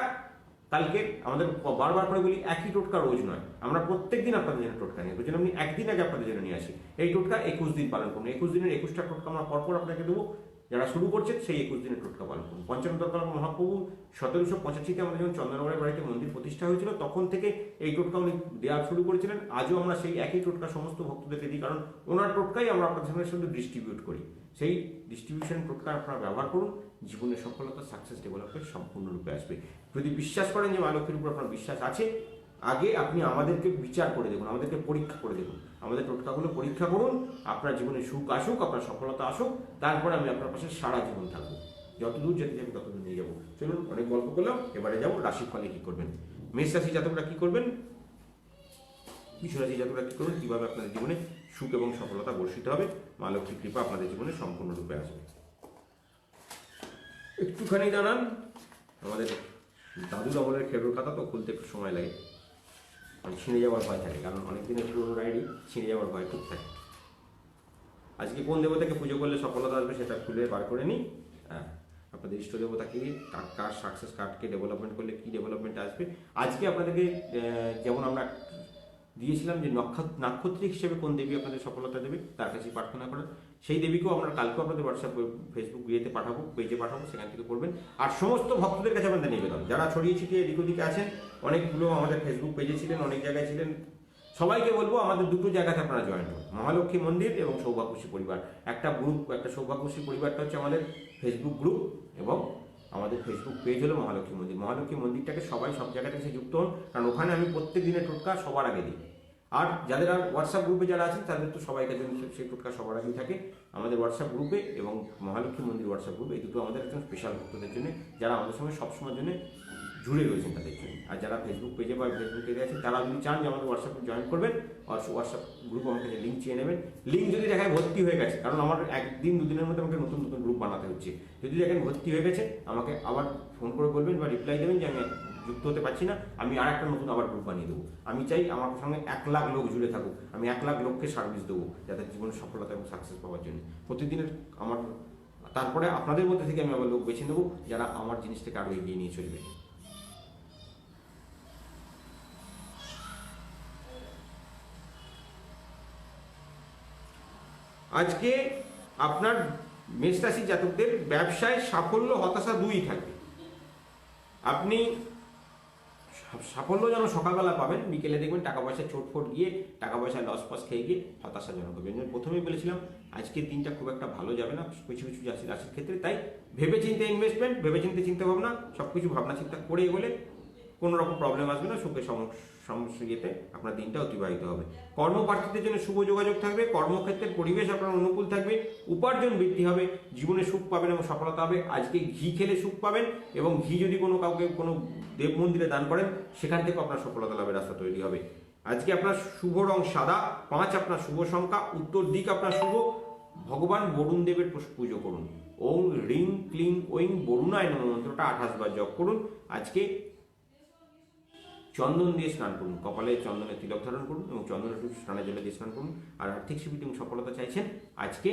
কালকে আমাদের বারবার করে বলি, একই টোটকা রোজ নয়, আমরা প্রত্যেক দিন আপনাদের জন্য টোটকা নিয়ে, বুঝলেন, আমি একদিন আগে আপনাদের জন্য নিয়ে আসি। এই টোটকা 21 দিন পালন করুন। 21 দিনের 21টা টোটকা আমরা পরপর আপনাকে দেবো। যারা শুরু করছেন সেই 21 দিনের টোটকা পালন করুন। পঞ্চানন মহাপ্রভু 1785-তে আমাদের যখন চন্দননগরের বাড়িতে মন্দির প্রতিষ্ঠা হয়েছিল, তখন থেকে এই টোটকা উনি দেওয়া শুরু করেছিলেন। আজও আমরা সেই একই টোটকা সমস্ত ভক্তদেরকে দিই, কারণ ওনার টোটকাই আমরা আপনাদের সামনে ডিস্ট্রিবিউট করি। সেই ডিস্ট্রিবিউশন টোটকা আপনারা ব্যবহার করুন, জীবনের সফলতা, সাকসেস, ডেভেলপমেন্ট সম্পূর্ণরূপে আসবে। যদি বিশ্বাস করেন যে মা লক্ষ্মীর উপর আপনার বিশ্বাস আছে, আগে আপনি আমাদেরকে বিচার করে দেখুন, আমাদেরকে পরীক্ষা করে দেখুন, আমাদের টোটকাগুলো পরীক্ষা করুন। আপনার জীবনে সুখ আসুক, আপনার সফলতা আসুক, তারপরে আমি আপনার পাশে সারা জীবন থাকবো। যতদূর যেতে যাবে ততদূর নিয়ে যাবো। চলুন, অনেক গল্প করলাম, এবারে যাবো রাশিফলে কি করবেন। মেষ রাশি জাতকরা কি করবেন, বৃষ রাশি জাতকরা কি করবেন, কিভাবে আপনাদের জীবনে সুখ এবং সফলতা বর্ষিত হবে, মা লক্ষ্মীর কৃপা আপনাদের জীবনে সম্পূর্ণরূপে আসবে। একটুখানি জানান, আমাদের দাদুর আমলের খেরোর খাতা তো খুলতে একটু সময় লাগে, ছিঁড়ে যাওয়ার ভয় থাকে, কারণ অনেক দিনের পুরোনো ডায়েরি, ছিঁড়ে যাওয়ার ভয় খুব থাকে। আজকে কোন দেবতাকে পুজো করলে সফলতা আসবে সেটা খুলে বার করে নিই। হ্যাঁ, আপনাদের ইষ্ট দেবতা কি, কার সাকসেস, কার্ডকে ডেভেলপমেন্ট করলে কি ডেভেলপমেন্ট আসবে। আজকে আপনাদেরকে যেমন আমরা দিয়েছিলাম যে নাক্ষত্রিক হিসেবে কোন দেবী আপনাদের সফলতা দেবে, তার কাছে প্রার্থনা করেন। সেই দেবীকেও আমরা কালকেও আপনাদের হোয়াটসঅ্যাপ, ফেসবুক ইয়েতে পাঠাবো, পেজে পাঠাবো, সেখান থেকে করবেন। আর সমস্ত ভক্তদের কাছে আমাদের নিবেদন, যারা ছড়িয়ে ছিটিয়ে এদিক ওদিকে আছেন, অনেকগুলো আমাদের ফেসবুক পেজে ছিলেন, অনেক জায়গায় ছিলেন, সবাইকে বলবো আমাদের দুটো জায়গাতে আপনারা জয়েন হন, মহালক্ষ্মী মন্দির এবং সৌভাগ্যশী পরিবার। একটা গ্রুপ, একটা সৌভাগ্যশী পরিবারটা হচ্ছে আমাদের ফেসবুক গ্রুপ, এবং আমাদের ফেসবুক পেজ হলো মহালক্ষ্মী মন্দির। মহালক্ষ্মী মন্দিরটাকে সবাই সব জায়গা থেকে যুক্ত হন, কারণ ওখানে আমি প্রত্যেক দিনের টোটকা সবার আগে দিই। আর যাদের আর হোয়াটসঅ্যাপ গ্রুপে যারা আছেন, তাদের তো সবাই কাছে সেই টোটকা সবার আগেই থাকে। আমাদের হোয়াটসঅ্যাপ গ্রুপে এবং মহালক্ষ্মী মন্দির হোয়াটসঅ্যাপ গ্রুপে, এই দুটো আমাদের একজন স্পেশাল ভক্তদের জন্য, যারা আমাদের সঙ্গে সবসময়ের জন্য জুড়ে রয়েছেন তাদের জন্য। আর যারা ফেসবুক পেজে বা ফেসবুক পেজে আছেন তারা যদি চান যে আমাদের হোয়াটসঅ্যাপে জয়েন করবেন, হোয়াটসঅ্যাপ গ্রুপ আমাকে লিঙ্ক চেয়ে নেবেন। লিঙ্ক যদি দেখায় ভর্তি হয়ে গেছে, কারণ আমার একদিন দুদিনের মধ্যে আমাকে নতুন নতুন গ্রুপ বানাতে হচ্ছে, যদি দেখেন ভর্তি হয়ে গেছে আমাকে আবার ফোন করে বলবেন বা রিপ্লাই দেবেন যে আমি যুক্ত হতে পারছি না, আমি আর একটা নতুন আবার গ্রুপ বানিয়ে দেবো। আমি চাই আমার সঙ্গে 1 লাখ লোক জুড়ে থাকুক, আমি 1 লাখ লোককে সার্ভিস দেবো যাদের জীবনে সফলতা এবং সাকসেস পাওয়ার জন্য প্রতিদিনের আমার। তারপরে আপনাদের মধ্যে থেকে আমি আবার লোক বেছে নেবো যারা আমার জিনিসটাকে আরও এগিয়ে নিয়ে চলবে। আজকে আপনার মেষ রাশি জাতকদের ব্যবসায় সাফল্য হতাশা দুই থাকবে। আপনি সাফল্য যেন সকালবেলা পাবেন, বিকেলে দেখবেন টাকা পয়সা চোটফোট গিয়ে টাকা পয়সা লস ফস খেয়ে গিয়ে হতাশাজনক হবে। প্রথমেই বলেছিলাম আজকের দিনটা খুব একটা ভালো যাবে না কিছু কিছু রাশির ক্ষেত্রে, তাই ভেবেচিন্তে ইনভেস্টমেন্ট, ভেবেচিন্তে চিন্তা ভাবনা, সব কিছু ভাবনা চিন্তা করে এগোলে কোনো রকম প্রবলেম আসবে না, সুখে সমস্যা ইয়েতে আপনার দিনটা অতিবাহিত হবে। কর্মপ্রার্থীদের জন্য শুভ যোগাযোগ থাকবে, কর্মক্ষেত্রের পরিবেশ আপনার অনুকূল থাকবে, উপার্জন বৃদ্ধি হবে, জীবনে সুখ পাবেন এবং সফলতা হবে। আজকে ঘি খেলে সুখ পাবেন এবং ঘি যদি কাউকে কোনো দেব মন্দিরে দান করেন সেখান থেকে আপনার সফলতা লাভের রাস্তা তৈরি হবে। আজকে আপনার শুভ রং সাদা, 5 আপনার শুভ সংখ্যা, উত্তর দিক আপনার শুভ। ভগবান বরুণ দেবের পুজো করুন। ওং রিং ক্লিং ওইং বরুণায় নমঃ মন্ত্রটা 28 বার জপ করুন। আজকে চন্দন দিয়ে স্নান করুন, কপালে চন্দনের তিলক ধারণ করুন এবং চন্দনের স্নানের জলে দিয়ে স্নান করুন। আর আর্থিক সুবিধা এবং সফলতা চাইছেন, আজকে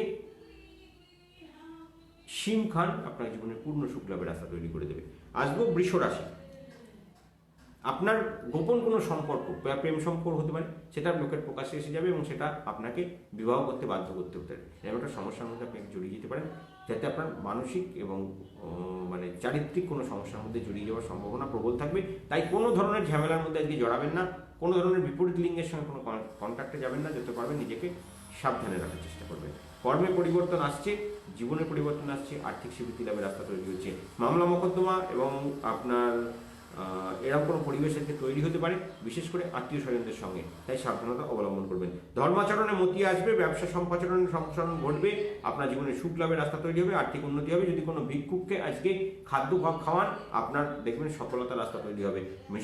শিম খান আপনার জীবনের পূর্ণ সুখ লাভের রাস্তা তৈরি করে দেবে। আসবো বৃষ রাশি। আপনার গোপন কোনো সম্পর্ক, প্রেম সম্পর্ক হতে পারে, সেটা লোকের প্রকাশ্যে এসে যাবে এবং সেটা আপনাকে বিবাহ করতে বাধ্য করতে হতে পারে। এরকম একটা সমস্যার মধ্যে আপনি জড়িয়ে যেতে পারেন, যাতে আপনার মানসিক এবং চারিত্রিক কোনো সমস্যার মধ্যে জড়িয়ে যাওয়ার সম্ভাবনা প্রবল থাকবে। তাই কোনো ধরনের ঝামেলার মধ্যে আজকে জড়াবেন না, কোনো ধরনের বিপরীত লিঙ্গের সঙ্গে কোনো কন্ট্যাক্টে যাবেন না, যত পারবেন নিজেকে সাবধানে রাখার চেষ্টা করবেন। কর্মে পরিবর্তন আসছে, জীবনে পরিবর্তন আসছে, আর্থিক স্বীকৃতি লাভের রাস্তা তৈরি হচ্ছে। মামলা মোকদ্দমা এবং আপনার এরকম কোনো পরিবেশের তৈরি হতে পারে, বিশেষ করে আত্মীয় স্বজনদের সঙ্গে, তাই সাবধানতা অবলম্বন করবেন। ধর্মাচরণে মতি আসবে, ব্যবসা সম্প্রসারণ ঘটবে, আপনার জীবনে সুখ লাভের রাস্তা তৈরি হবে, আর্থিক উন্নতি হবে। যদি কোনো ভিক্ষুককে আজকে খাদ্য খাওয়ান, আপনার দেখবেন সফলতার রাস্তা তৈরি হবে।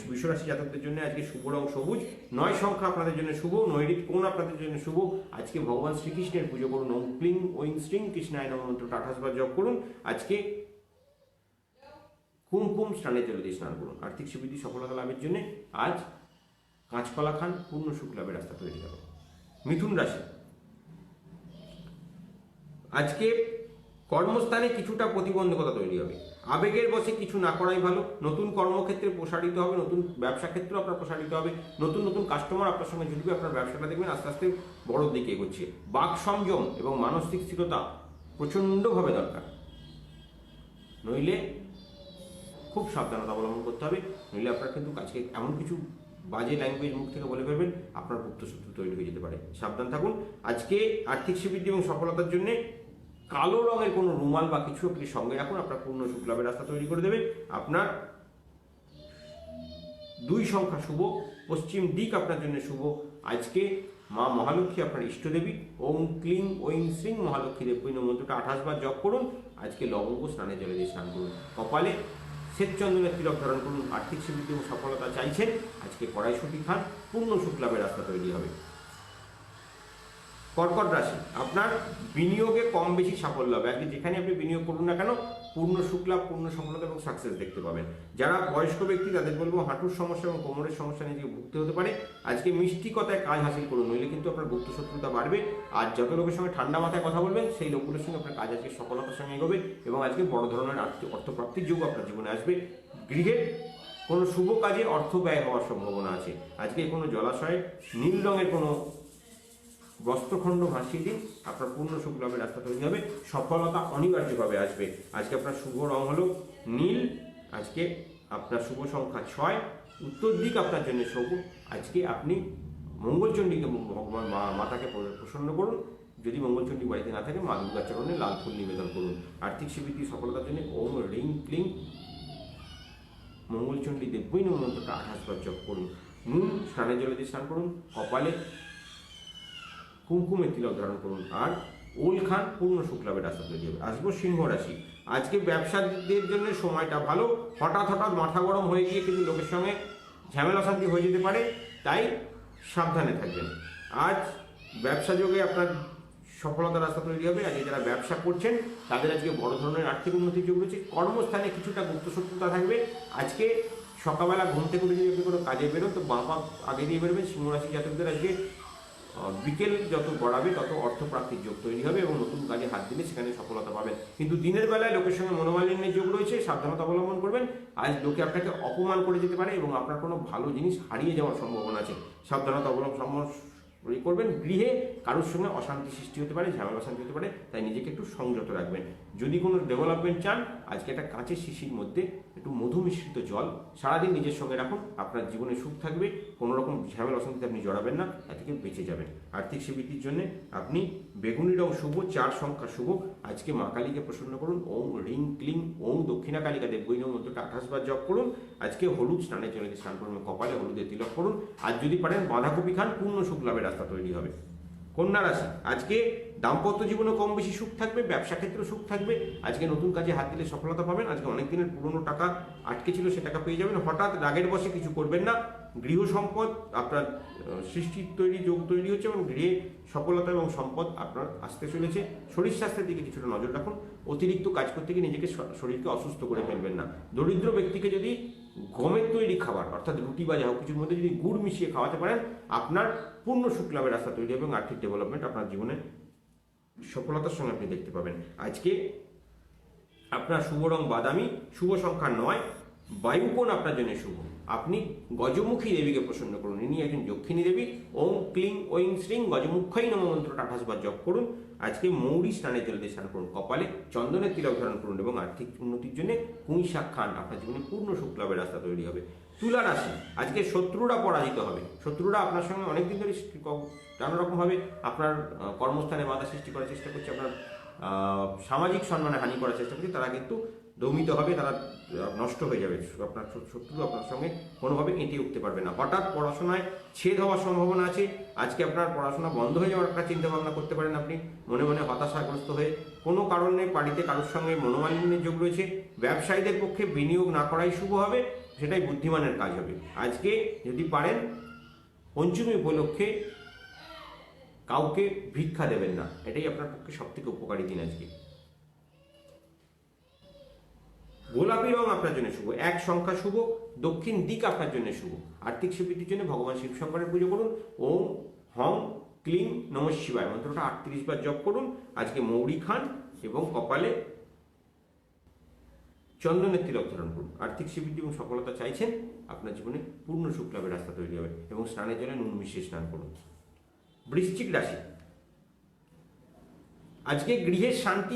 বৃষ রাশি জাতকদের জন্য আজকে শুভ রং সবুজ, 9 সংখ্যা আপনাদের জন্য শুভ, নৈরিত কোণ আপনাদের জন্য শুভ। আজকে ভগবান শ্রীকৃষ্ণের পুজো করুন। ওং ক্লিং ওইং শ্রীং কৃষ্ণায় নমঃ মন্ত্রটা 28 বার জপ করুন। আজকে কুমকুম স্নানে জলে দিয়ে স্নান করুন। আর্থিক সুবিধা সফলতা লাভের জন্য আজ কাঁচকলা খান, পূর্ণ সুখ লাভের রাস্তা তৈরি হবে। মিথুন রাশি। আজকে কর্মস্থানে কিছুটা প্রতিবন্ধকতা তৈরি হবে, আবেগের বশে কিছু না করাই ভালো। নতুন কর্মক্ষেত্রে প্রসারিত হবে, নতুন ব্যবসা ক্ষেত্রে আপনার প্রসারিত হবে, নতুন নতুন কাস্টমার আপনার সঙ্গে জুড়বে, আপনার ব্যবসাটা দেখবেন আস্তে আস্তে বড় দিকে এগোচ্ছে। বাক সংযম এবং মানসিক স্থিরতা প্রচণ্ডভাবে দরকার, নইলে খুব সাবধানতা অবলম্বন করতে হবে, নইলে আপনার কিন্তু আজকে এমন কিছু বাজে ল্যাঙ্গুয়েজ মুখ থেকে বলে ফেলবেন, আপনার গুপ্ত শত্রু তৈরি হয়ে যেতে পারে। সাবধান থাকুন। আজকে আর্থিক সুবৃদ্ধি এবং সফলতার জন্য কালো রঙের কোনো রুমাল বা কিছু আপনি সঙ্গে রাখুন, আপনার পূর্ণ সুখ লাভের রাস্তা তৈরি করে দেবে। আপনার 2 সংখ্যা শুভ, পশ্চিম দিক আপনার জন্য শুভ। আজকে মা মহালক্ষ্মী আপনার ইষ্টদেবী, ওং ক্লিং ওইং শ্রীং মহালক্ষ্মী দেবী মন্ত্রটা 28 বার জপ করুন। আজকে লবঙ্গ স্নানে জলে দিয়ে স্নান করুন, কপালে শ্বেত চন্দনের তিলক ধারণ করুন। আর্থিক সুবৃদ্ধি এবং সফলতা চাইছেন, আজকে কড়াইশুঁটি খান, পূর্ণ সুখ লাভের রাস্তা তৈরি হবে। কর্কট রাশি। আপনার বিনিয়োগে কম বেশি সাফল্য হবে। আজকে যেখানে আপনি বিনিয়োগ করুন না কেন, পূর্ণ সুখ লাভ, পূর্ণ সফলতা এবং সাকসেস দেখতে পাবেন। যারা বয়স্ক ব্যক্তি তাদের বলবো হাঁটুর সমস্যা এবং কোমরের সমস্যা নিয়ে ভুগতে হতে পারে। আজকে মিষ্টি কথায় কাজ হাসিল করুন, নইলে কিন্তু আপনার গুপ্ত শত্রুতা বাড়বে। আর যত লোকের সঙ্গে ঠান্ডা মাথায় কথা বলবেন, সেই লোকগুলোর সঙ্গে আপনার কাজ আজকে সফলতার সঙ্গে এগোবে এবং আজকে বড় ধরনের অর্থপ্রাপ্তির যোগ আপনার জীবনে আসবে। গৃহে কোনো শুভ কাজে অর্থ ব্যয় হওয়ার সম্ভাবনা আছে। আজকে কোনো জলাশয়ে নীল রঙের কোনো বস্ত্রখণ্ড ভাসিয়ে দিন, আপনার পূর্ণ সুখ লাভের রাস্তা তৈরি হবে, সফলতা অনিবার্যভাবে আসবে। আজকে আপনার শুভ রং হলো নীল, আজকে আপনার শুভ সংখ্যা 6, উত্তর দিক আপনার জন্য শুভ। আজকে আপনি মঙ্গলচণ্ডীকে ভগবান মাতাকে প্রসন্ন করুন। যদি মঙ্গলচণ্ডী বাড়িতে না থাকে, মা দুর্গার চরণে লাল ফুল নিবেদন করুন। আর্থিক সুবৃদ্ধি সফলতার জন্য ওম রিং ক্লিং মঙ্গলচণ্ডী দেবী নমঃ মন্ত্রটা 28 বার জপ করুন। নুন স্নানের জলে দিয়ে স্নান করুন, কপালে কুমকুমের তিলক ধারণ করুন। আর ওল খান, পূর্ণ সুখ লাভের রাস্তা তৈরি হবে। আসবো সিংহ রাশি। আজকে ব্যবসাদের জন্য সময়টা ভালো, হঠাৎ হঠাৎ মাথা গরম হয়ে গিয়ে কিন্তু লোকের সঙ্গে ঝামেলা অশান্তি হয়ে যেতে পারে, তাই সাবধানে থাকবেন। আজ ব্যবসা যোগে আপনার সফলতার রাস্তা তৈরি হবে। আজকে যারা ব্যবসা করছেন তাদের আজকে বড় ধরনের আর্থিক উন্নতির যোগ রয়েছে। কর্মস্থানে কিছুটা গুপ্ত শত্রুতা থাকবে। আজকে সকালবেলা ঘুম থেকে উঠে যদি আপনি কোনো কাজে বেরোন তো বাবা আগে দিয়ে বেরোবেন। সিংহ রাশি জাতকদের আজকে বিকেল যত গড়াবে তত অর্থপ্রাপ্তির যোগ তৈরি হবে এবং নতুন কাজে হাত দিলে সেখানে সফলতা পাবেন। কিন্তু দিনের বেলায় লোকের সঙ্গে মনোমালিন্যের যোগ রয়েছে, সাবধানতা অবলম্বন করবেন। আজ লোকে আপনাকে অপমান করে যেতে পারে এবং আপনার কোনো ভালো জিনিস হারিয়ে যাওয়ার সম্ভাবনা আছে, সাবধানতা অবলম্বন করবেন। গৃহে কারোর সঙ্গে অশান্তি সৃষ্টি হতে পারে, ঝামেলা অশান্তি হতে পারে, তাই নিজেকে একটু সংযত রাখবেন। যদি কোনো ডেভেলপমেন্ট চান আজকে একটা কাঁচের শিশির মধ্যে একটু মধু মিশ্রিত জল সারাদিন নিজের সঙ্গে রাখুন, আপনার জীবনে সুখ থাকবে। কোনো রকম ঝামেলা অশান্তিতে আপনি জড়াবেন না, তা থেকে বেঁচে যাবেন। আর্থিক সিদ্ধির জন্য আপনি বেগুনি রং শুভ, 4 সংখ্যা শুভ। আজকে মা কালীকে প্রসন্ন করুন। ওম রিং ক্লিং ওম দক্ষিণা কালিকা দেবী নম মন্ত্রটা 28 বার জপ করুন। আজকে হলুদ স্নানে চলে স্নান করুন, কপালে হলুদের তিলক করুন। আর যদি পারেন বাঁধাকপি খান, পূর্ণ সুখ লাভের রাস্তা তৈরি হবে। কন্যা রাশি, আজকে দাম্পত্য জীবনে কম বেশি সুখ থাকবে, ব্যবসা ক্ষেত্রে সুখ থাকবে। আজকে নতুন কাজে হাত দিলে সফলতা পাবেন। আজকে অনেক দিনের পুরনো টাকা আটকে ছিল, সে টাকা পেয়ে যাবেন। হঠাৎ রাগের বশে কিছু করবেন না। গৃহ সম্পদ আপনার সৃষ্টির যোগ তৈরি হচ্ছে এবং গৃহে সফলতা এবং সম্পদ আপনার আসতে চলেছে। শরীর স্বাস্থ্যের দিকে কিছুটা নজর রাখুন। অতিরিক্ত কাজ করতে গিয়ে নিজেকে শরীরকে অসুস্থ করে ফেলবেন না। দরিদ্র ব্যক্তিকে যদি গমের তৈরি খাবার অর্থাৎ রুটি বা যা হোক কিছুর মধ্যে যদি গুড় মিশিয়ে খাওয়াতে পারেন, আপনার পূর্ণ সুখ লাভের রাস্তা তৈরি হবে এবং আর্থিক ডেভেলপমেন্ট আপনার জীবনে সফলতার সঙ্গে আপনি দেখতে পাবেন। আজকে আপনার শুভ রং বাদামি, শুভ সংখ্যা 9, বায়ুকোণ আপনার জন্য শুভ। আপনি গজমুখী দেবীকে প্রসন্ন করুন, ইনি একজন যক্ষিণী দেবী। ওম ক্লিং ওইং শ্রীং গজমুখ্যই নম মন্ত্রটা 28 বার জপ করুন। আজকে মৌরি স্নানে জল দিয়ে স্নান করুন, কপালে চন্দনের তিলক ধারণ করুন এবং আর্থিক উন্নতির জন্য পুঁই শাক খান, আপনার জীবনে পূর্ণ সুখ লাভের রাস্তা তৈরি হবে। তুলা রাশি, আজকে শত্রুরা পরাজিত হবে। শত্রুরা আপনার সঙ্গে অনেকদিন ধরে নানা রকমভাবে আপনার কর্মস্থানে বাধা সৃষ্টি করার চেষ্টা করছে, আপনার সামাজিক সম্মানে হানি করার চেষ্টা করছে, তারা কিন্তু দমিত হবে, তারা নষ্ট হয়ে যাবে। আপনার শত্রু আপনার সঙ্গে কোনোভাবে এঁটে উঠতে পারবে না। হঠাৎ পড়াশোনায় ছেদ হওয়ার সম্ভাবনা আছে। আজকে আপনার পড়াশোনা বন্ধ হয়ে যাওয়ার একটা চিন্তা ভাবনা করতে পারেন। আপনি মনে মনে হতাশাগ্রস্ত হয়ে কোনো কারণে বাড়িতে কারোর সঙ্গে মনোমালিন্যের যোগ রয়েছে। ব্যবসায়ীদের পক্ষে বিনিয়োগ না করাই শুভ হবে, সেটাই বুদ্ধিমানের কাজ হবে। আজকে যদি পারেন পঞ্চমী উপলক্ষে কাউকে ভিক্ষা দেবেন না, এটাই আপনার পক্ষে সব থেকে উপকারী দিন। আজকে গোলাপি রং আপনার জন্য শুভ, 1 সংখ্যা শুভ, দক্ষিণ দিক আপনার জন্য শুভ। আর্থিক সিদ্ধির জন্য ভগবান শিব শঙ্করের পুজো করুন। ওম হং ক্লিং নমঃ শিবায় মন্ত্রটা 38 বার জপ করুন। আজকে মৌরি খান এবং কপালে চন্দনের তিলক ধারণ করুন। আর্থিক সিদ্ধি এবং সফলতা চাইছেন, আপনার জীবনে পূর্ণ সুখ লাভের রাস্তা তৈরি হবে এবং স্নানের জলে নুন মিশিয়ে স্নান করুন। বৃশ্চিক রাশি, আজকে গৃহের শান্তি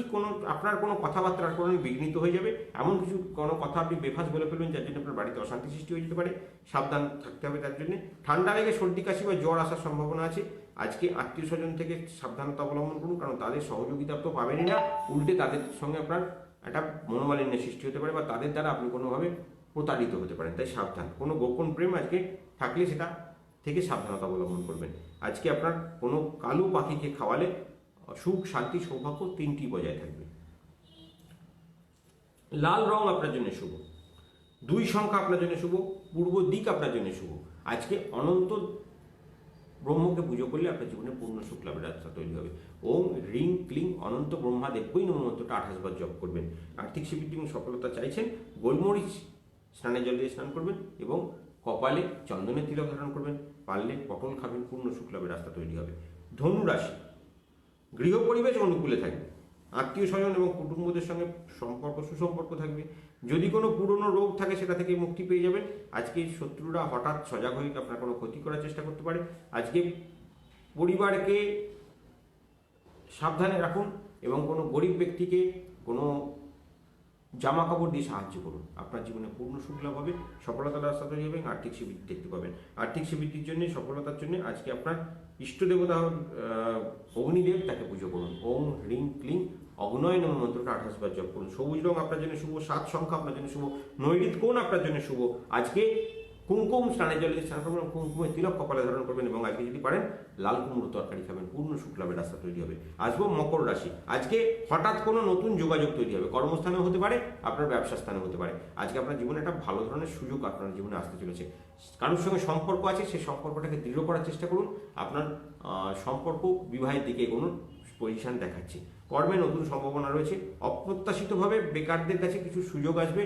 আপনার কোনো কথাবার্তার কারণে বিঘ্নিত হয়ে যাবে। এমন কিছু কোনো কথা আপনি বেফাস বলে ফেলবেন যার জন্য আপনার বাড়িতে অশান্তি সৃষ্টি হয়ে যেতে পারে, সাবধান থাকতে হবে তার জন্য। ঠান্ডা লেগে সর্দি কাশি বা জ্বর আসার সম্ভাবনা আছে। আজকে আত্মীয় স্বজন থেকে সাবধানতা অবলম্বন করুন, কারণ তাদের সহযোগিতা তো পাবেনই না, উল্টে তাদের সঙ্গে আপনার একটা মনোমালিন্যের সৃষ্টি হতে পারে বা তাদের দ্বারা আপনি কোনোভাবে প্রতারিত হতে পারেন, তাই সাবধান। কোনো গোপন প্রেম আজকে থাকলে সেটা থেকে সাবধানতা অবলম্বন করবেন। আজকে আপনার কোনো কালো পাখিকে খাওয়ালে সুখ শান্তি সৌভাগ্য 3টি বজায় থাকবে। লাল রং আপনার জন্য শুভ, 2 সংখ্যা আপনার জন্য শুভ, পূর্ব দিক আপনার জন্য শুভ। আজকে অনন্ত ব্রহ্মকে পুজো করলে আপনার জীবনে পূর্ণ সুখ লাভের রাস্তা তৈরি হবে। ওম রিং ক্লিং অনন্ত ব্রহ্মা দেবই নম মন্ত্রটা 28 বার জপ করবেন। আর্থিক সিদ্ধি এবং সফলতা চাইছেন, গোলমরিচ স্নানে জল দিয়ে স্নান করবেন এবং কপালে চন্দনের তিলক ধারণ করবেন। পারলে পটল খাবেন, পূর্ণ সুখ লাভের রাস্তা তৈরি হবে। ধনু রাশি, গৃহ পরিবেশ অনুকূলে থাকবে, আত্মীয় স্বজন এবং কুটুম্বদের সঙ্গে সুসম্পর্ক থাকবে। যদি কোনো পুরনো রোগ থাকে সেটা থেকে মুক্তি পেয়ে যাবেন। আজকে শত্রুরা হঠাৎ সজাগ হয়ে আপনার কোনো ক্ষতি করার চেষ্টা করতে পারে। আজকে পরিবারকে সাবধানে রাখুন এবং কোনো গরিব ব্যক্তিকে কোনো জামা কাপড় দিয়ে সাহায্য করুন। আপনার জীবনে পূর্ণ সুখ লাভ হবে, সফলতার রাস্তা তৈরি হবে, আর্থিক সিদ্ধি দেখতে পাবেন। আর্থিক সিদ্ধির জন্য সফলতার জন্য আজকে আপনার ইষ্ট দেবতা অগ্নিদেব, তাকে পুজো করুন। ওম হ্রিং ক্লিং অগ্নয় নম মন্ত্রটা 28 বার জপ করুন। সবুজ রং আপনার জন্য শুভ, 7 সংখ্যা আপনার জন্য শুভ, নৈরিত কোণ আপনার জন্য শুভ। আজকে কুমকুম স্নানের জলে স্নান করবেন, কুমকুমের তিলক কপালে ধারণ করবেন এবং আজকে যদি পারেন লাল কুমড়ো তরকারি খাবেন, পূর্ণ শুক্লাভের রাস্তা তৈরি হবে। আসবো মকর রাশি। আজকে হঠাৎ কোনো নতুন যোগাযোগ তৈরি হবে, কর্মস্থানেও হতে পারে, আপনার ব্যবসা স্থানেও হতে পারে। আজকে আপনার জীবনে একটা ভালো ধরনের সুযোগ আপনার জীবনে আসতে চলেছে। কারোর সঙ্গে সম্পর্ক আছে, সেই সম্পর্কটাকে দৃঢ় করার চেষ্টা করুন। আপনার সম্পর্ক বিবাহের দিকে এগোনোর পজিশন দেখাচ্ছে। কর্মে নতুন সম্ভাবনা রয়েছে। অপ্রত্যাশিতভাবে বেকারদের কাছে কিছু সুযোগ আসবে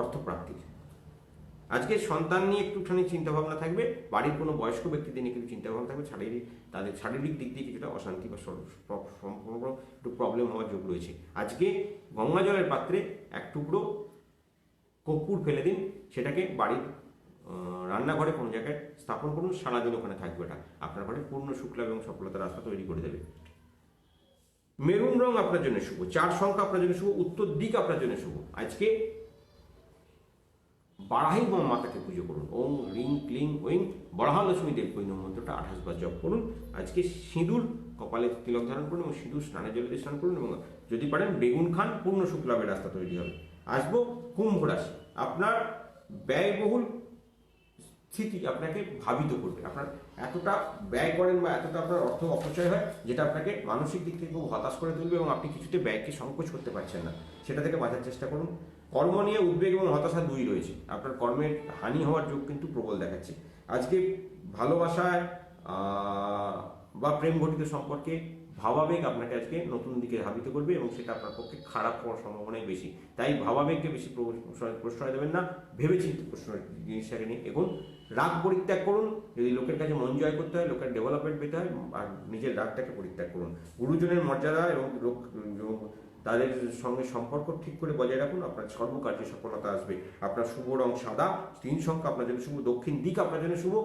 অর্থপ্রাপ্তির। আজকে সন্তান নিয়ে একটুখানি চিন্তাভাবনা থাকবে, বাড়ির কোনো বয়স্ক ব্যক্তিদের নিয়ে কিছু চিন্তাভাবনা থাকবে, তাদের শারীরিক দিক দিয়ে কিছুটা অশান্তি বা সম্পূর্ণ একটু প্রবলেম হওয়ার যোগ রয়েছে। আজকে গঙ্গা জলের পাত্রে এক টুকরো কর্পূর ফেলে দিন, সেটাকে বাড়ির রান্নাঘরে কোনো জায়গায় স্থাপন করুন, সারাদিন ওখানে থাকবে। এটা আপনার ঘরে পূর্ণ শুক্লা এবং সফলতার রাস্তা তৈরি করে দেবে। মেরুন রং আপনার জন্য শুভ, 4 সংখ্যা আপনার জন্য শুভ, উত্তর দিক আপনার জন্য শুভ। আজকে বারাহী মাতাকে পুজো করুন। ওম রিং ক্লিং ওইং বরাহলক্ষ্মী দেব কৈন মন্ত্রটা 28 বার জপ করুন। আজকে সিঁদুর কপালে তিলক ধারণ করুন এবং সিঁদুর স্নানের জলে স্নান করুন এবং যদি পারেন বেগুন খান, পূর্ণ শুক্লাভের রাস্তা তৈরি হবে। আসবো কুম্ভ রাশি। আপনার ব্যয়বহুল স্থিতি আপনাকে ভাবিত করবে। আপনার এতটা ব্যয় করেন বা এতটা আপনার অর্থ অপচয় হয়, যেটা আপনাকে মানসিক দিক থেকে খুব হতাশ করে তুলবে এবং আপনি কিছুতে ব্যয়কে সংকোচ করতে পারছেন না, সেটা থেকে বাঁচার চেষ্টা করুন। কর্ম নিয়ে উদ্বেগ এবং হতাশা দুই রয়েছে। আপনার কর্মের হানি হওয়ার যোগ কিন্তু প্রবল দেখাচ্ছে। আজকে ভালোবাসায় বা প্রেম ঘটিত সম্পর্কে ভাবাবেগ আপনাকে আজকে নতুন দিকে ধাবিত করবে এবং সেটা আপনার পক্ষে খারাপ হওয়ার সম্ভাবনাই বেশি। তাই ভাবাবেগকে বেশি প্রশ্রয় দেবেন না, ভেবেচিন্তে জিনিসটাকে নিয়ে এগোন। রাগ পরিত্যাগ করুন। যদি লোকের কাছে মন জয় করতে হয়, লোকের ডেভেলপমেন্ট পেতে হয়, আর নিজের রাগটাকে পরিত্যাগ করুন। গুরুজনের মর্যাদা এবং তাদের সঙ্গে সম্পর্ক ঠিক করে বজায় রাখুন, আপনার সর্বকার্যে সফলতা আসবে। আপনার শুভ রং সাদা, 3 সংখ্যা আপনার জন্য শুভ, দক্ষিণ দিক আপনার জন্য শুভ।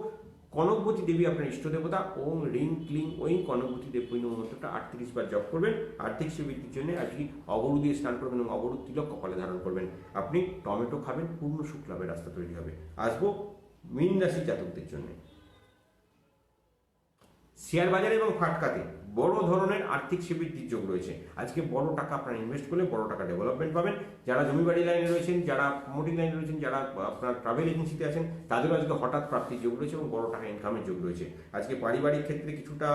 কনকবতী দেবী আপনার ইষ্ট দেবতা। ওম রিং ক্লিং ওই কনকবতী দেব কৈন মন্ত্রটা 38 বার জপ করবেন। আর্থিক সুবৃদ্ধির জন্য আজকে অগরু দিয়ে স্নান করবেন এবং অগরু তিলক কপালে ধারণ করবেন। আপনি টমেটো খাবেন, পূর্ণ শুক্লাভের রাস্তা তৈরি হবে। আসবো মীন রাশি জাতকদের জন্য। শেয়ার বাজারে এবং ফাটকাতে বড় ধরনের আর্থিক সুবৃদ্ধির যোগ রয়েছে। আজকে বড় টাকা আপনারা ইনভেস্ট করলে বড় টাকা ডেভেলপমেন্ট পাবেন। যারা জমি বাড়ি লাইনে রয়েছেন, যারা প্রমোটিং লাইনে রয়েছেন, যারা আপনার ট্রাভেল এজেন্সিতে আছেন, তাদেরও আজকে হঠাৎ প্রাপ্তির যোগ রয়েছে এবং বড় টাকা ইনকামের যোগ রয়েছে। আজকে পারিবারিক ক্ষেত্রে কিছুটা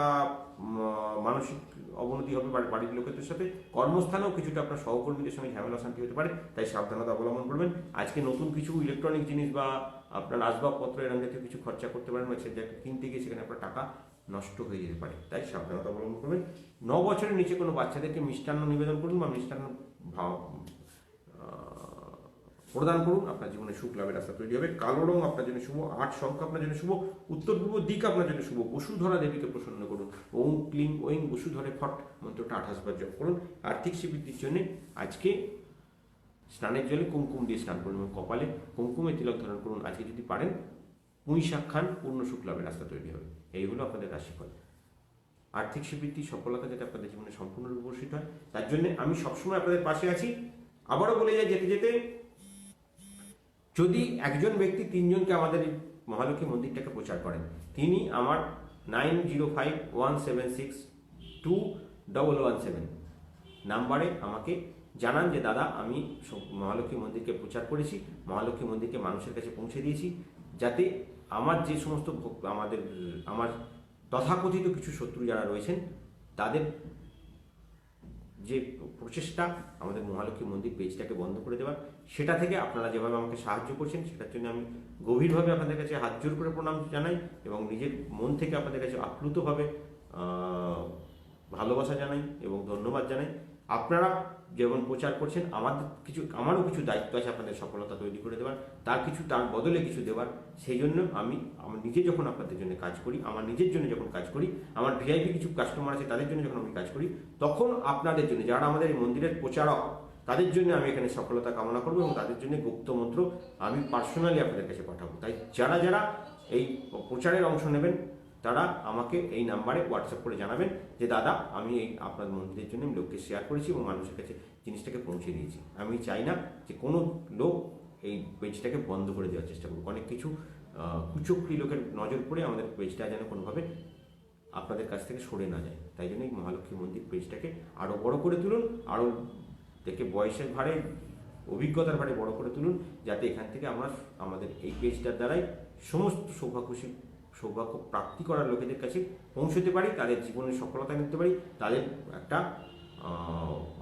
মানসিক অবনতি হবে বাড়ির লোকেদের সাথে। কর্মস্থানেও কিছুটা আপনার সহকর্মীদের সঙ্গে ঝামেলা শান্তি হতে পারে, তাই সাবধানতা অবলম্বন করবেন। আজকে নতুন কিছু ইলেকট্রনিক জিনিস বা আপনার আসবাবপত্র এরকম জাতীয় কিছু খরচা করতে পারেন, বা সেটা কিনতে গিয়ে সেখানে আপনার টাকা নষ্ট হয়ে যেতে পারে, তাই সাবধানতা অবলম্বন করবেন। 9 বছরের নিচে কোনো বাচ্চাদেরকে মিষ্টান্ন নিবেদন করুন বা মিষ্টান্ন প্রদান করুন, আপনার জীবনে সুখ লাভের রাস্তা তৈরি হবে। কালো রং আপনার জন্য শুভ, 8 সংখ্যা আপনার জন্য শুভ, উত্তর পূর্ব দিক আপনার জন্য শুভ। বসুধরা দেবীকে প্রসন্ন করুন। ওম ক্লিং ওইং বসুধরে ফট মন্ত্রটা 28 বার জপ করুন। আর্থিক সুবৃদ্ধির জন্য আজকে স্নানের জলে কুমকুম দিয়ে স্নান করুন এবং কপালে কুমকুমে তিলক ধারণ করুন। আজকে যদি পারেন পুঁই শাক খান, পূর্ণ সুখ লাভের রাস্তা তৈরি হবে। এই হলো আপনাদের রাশিফল। আর্থিক সুবৃদ্ধি, সফলতা যাতে আপনাদের জীবনে সম্পূর্ণরূপে বর্ষিত হয়, তার জন্য আমি সবসময় আপনাদের পাশে আছি। আবারও বলে যাই যেতে যেতে, যদি একজন ব্যক্তি 3 জনকে আমাদের এই মহালক্ষ্মী মন্দিরটাকে প্রচার করেন, তিনি আমার 9051762117 নাম্বারে আমাকে জানান যে দাদা আমি মহালক্ষ্মী মন্দিরকে প্রচার করেছি, মহালক্ষ্মী মন্দিরকে মানুষের কাছে পৌঁছে দিয়েছি, যাতে আমার যে সমস্ত আমার তথাকথিত কিছু শত্রু যারা রয়েছেন, তাদের যে প্রচেষ্টা আমাদের মহালক্ষ্মী মন্দির পেজটাকে বন্ধ করে দেওয়ার, সেটা থেকে আপনারা যেভাবে আমাকে সাহায্য করছেন, সেটার জন্য আমি গভীরভাবে আপনাদের কাছে হাত জোর করে প্রণাম জানাই এবং নিজের মন থেকে আপনাদের কাছে আপ্লুতভাবে ভালোবাসা জানাই এবং ধন্যবাদ জানাই। আপনারা যেমন প্রচার করছেন, আমারও কিছু দায়িত্ব আছে আপনাদের সফলতা তৈরি করে দেওয়ার, তার বদলে কিছু দেওয়ার। সেই জন্য আমি নিজে যখন আপনাদের জন্য কাজ করি, আমার নিজের জন্য যখন কাজ করি, আমার ভিআইপি কিছু কাস্টমার আছে তাদের জন্য যখন আমি কাজ করি, তখন আপনাদের জন্য, যারা আমাদের এই মন্দিরের প্রচারক, তাদের জন্য আমি এখানে সফলতা কামনা করবো এবং তাদের জন্য গুপ্ত মন্ত্র আমি পার্সোনালি আপনাদের কাছে পাঠাবো। তাই যারা যারা এই প্রচারের অংশ নেবেন, তারা আমাকে এই নাম্বারে হোয়াটসঅ্যাপ করে জানাবেন যে দাদা আমি এই আপনার মন্দিরের জন্য আমি লোককে শেয়ার করেছি এবং মানুষের কাছে জিনিসটাকে পৌঁছে দিয়েছি। আমি চাই না যে কোনো লোক এই পেজটাকে বন্ধ করে দেওয়ার চেষ্টা করুক। অনেক কিছু কুচক্রী লোকের নজর পড়ে আমাদের পেজটা যেন কোনোভাবে আপনাদের কাছ থেকে সরে না যায়। তাই জন্য এই মহালক্ষ্মী মন্দির পেজটাকে আরও বড় করে তুলুন, আরও দেখে বয়সের ভারে, অভিজ্ঞতার ভারে বড় করে তুলুন, যাতে এখান থেকে আমরা আমাদের এই পেজটার দ্বারাই সমস্ত সৌভাগ্য প্রাপ্তি করার লোকেদের কাছে পৌঁছতে পারি, তাদের জীবনের সফলতা নিতে পারি, তাদের একটা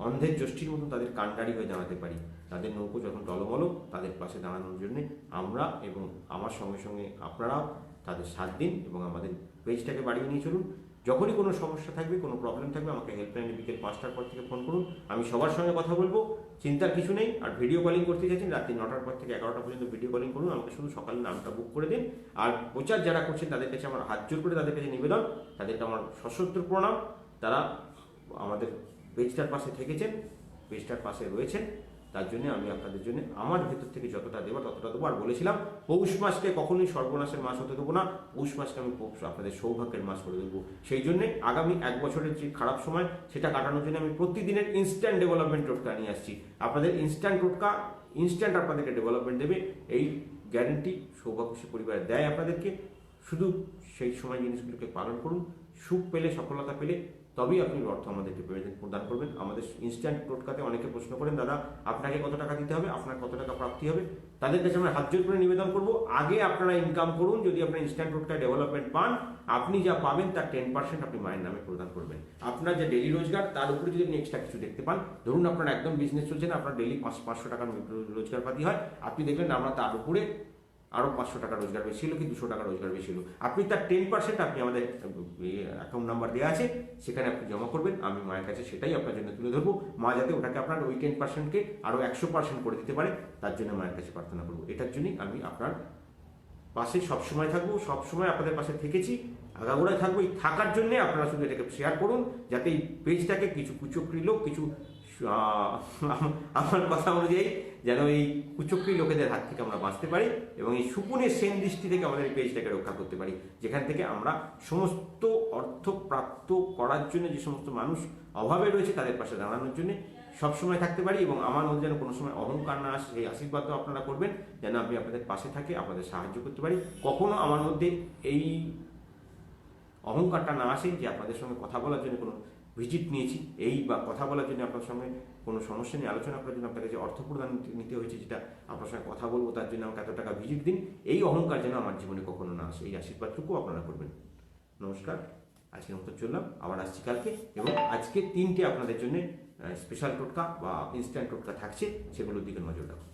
অন্ধের যষ্টির মতন তাদের কাণ্ডারি হয়ে দাঁড়াতে পারি। তাদের নৌকো যখন টলমল, তাদের পাশে দাঁড়ানোর জন্যে আমরা এবং আমার সঙ্গে সঙ্গে আপনারাও তাদের সাথ দিন এবং আমাদের পেজটাকে বাড়িয়ে নিয়ে চলুন। যখনই কোনো সমস্যা থাকবে, কোনো প্রবলেম থাকবে, আমাকে হেল্পলাইনে বিকেল 5টার পর থেকে ফোন করুন। আমি সবার সঙ্গে কথা বলবো, চিন্তার কিছু নেই। আর ভিডিও কলিং করতে চাইছেন, রাত্রি 9টার পর থেকে 11টা পর্যন্ত ভিডিও কলিং করুন। আমাকে শুধু সকালে নামটা বুক করে দিন। আর প্রচার যারা করছেন তাদের কাছে আমার হাত জোর করে তাদের কাছে নিবেদন, তাদেরকে আমার সশস্ত্র প্রণাম। তারা আমাদের পেজটার পাশে থেকেছেন, পেজটার পাশে রয়েছেন, তার জন্য আমি আপনাদের জন্য আমার ভেতর থেকে যতটা দেবো ততটা দেবো। আর বলেছিলাম পৌষ মাসকে কখনোই সর্বনাশের মাস হতে দেবো না, পৌষ মাসকে আমি আপনাদের সৌভাগ্যের মাস করে দেবো। সেই জন্যে আগামী 1 বছরের যে খারাপ সময় সেটা কাটানোর জন্য আমি প্রতিদিনের ইনস্ট্যান্ট ডেভেলপমেন্ট টোটকা নিয়ে আসছি। আপনাদের ইনস্ট্যান্ট টোটকা ইনস্ট্যান্ট আপনাদেরকে ডেভেলপমেন্ট দেবে, এই গ্যারেন্টি সৌভাগ্যশী পরিবার দেয় আপনাদেরকে। শুধু সেই সময় জিনিসগুলোকে পালন করুন, সুখ পেলে, সফলতা পেলে তবেই আপনি অর্থ আমাদেরকে প্রদান করবেন। আমাদের ইনস্ট্যান্ট টোটকাতে অনেকে প্রশ্ন করেন, দাদা আপনাকে কত টাকা দিতে হবে, আপনার কত টাকা প্রাপ্তি হবে। তাদের কাছে আমরা হাত জোর করে নিবেদন করবো, আগে আপনারা ইনকাম করুন। যদি আপনার ইনস্ট্যান্ট টোটকায় ডেভেলপমেন্ট পান, আপনি যা পাবেন তার 10% আপনি মায়ের নামে প্রদান করবেন। আপনার যে ডেলি রোজগার তার উপরে যদি আপনি এক্সট্রা কিছু দেখতে পান, ধরুন আপনার একদম বিজনেস চলছে না, আপনার ডেলি 500 টাকার রোজগার পাতি হয়, আপনি দেখলেন আমরা তার উপরে আরও 500 টাকা রোজগার বেশি হলো কি 200 টাকা রোজগার বেশি হলো, আপনি তার 10% আপনি আমাদের অ্যাকাউন্ট নাম্বার দেওয়া আছে, সেখানে আপনি জমা করবেন। আমি মায়ের কাছে সেটাই আপনার জন্য তুলে ধরবো। মা যাতে ওটাকে আপনার ওই 10%কে আরও 100% করে দিতে পারে, তার জন্য মায়ের কাছে প্রার্থনা করবো। এটার জন্যই আমি আপনার পাশে সবসময় থাকবো, সবসময় আপনাদের পাশে থেকেছি, আগাগোড়ায় থাকবো। এই থাকার জন্যে আপনারা শুধু এটাকে শেয়ার করুন, যাতে এই পেজটাকে কিছু কুচক্রী লোক, কিছু আমার কথা অনুযায়ী যেন এই কুচক্রী লোকেদের হাত থেকে আমরা বাঁচতে পারি এবং এই শকুনের সেন দৃষ্টি থেকে আমাদের এই পেজটাকে রক্ষা করতে পারি, যেখান থেকে আমরা সমস্ত অর্থ প্রাপ্ত করার জন্য যে সমস্ত মানুষ অভাবে রয়েছে তাদের পাশে দাঁড়ানোর জন্য সবসময় থাকতে পারি। এবং আমার মধ্যে যেন কোনো সময় অহংকার না আসে, সেই আশীর্বাদও আপনারা করবেন, যেন আমি আপনাদের পাশে থাকি, আপনাদের সাহায্য করতে পারি। কখনো আমার মধ্যে এই অহংকারটা না আসে যে আপনাদের সঙ্গে কথা বলার জন্য কোনো ভিজিট নিয়েছি, এই বা কথা বলার জন্য আপনার সঙ্গে কোনো সমস্যা নিয়ে আলোচনা করার জন্য আপনার কাছে অর্থ প্রদান নিতে হয়েছে, যেটা আপনার সঙ্গে কথা বলবো তার জন্য আমাকে এত টাকা ভিজিট দিন, এই অহংকার যেন আমার জীবনে কখনো না আসে, এই আশীর্বাদটুকু আপনারা করবেন। নমস্কার, আজকের মতো চললাম, আবার আসছি কালকে। এবং আজকে 3টে আপনাদের জন্য স্পেশাল টোটকা বা ইনস্ট্যান্ট টোটকা থাকছে, সেগুলোর দিকে নজর রাখুন।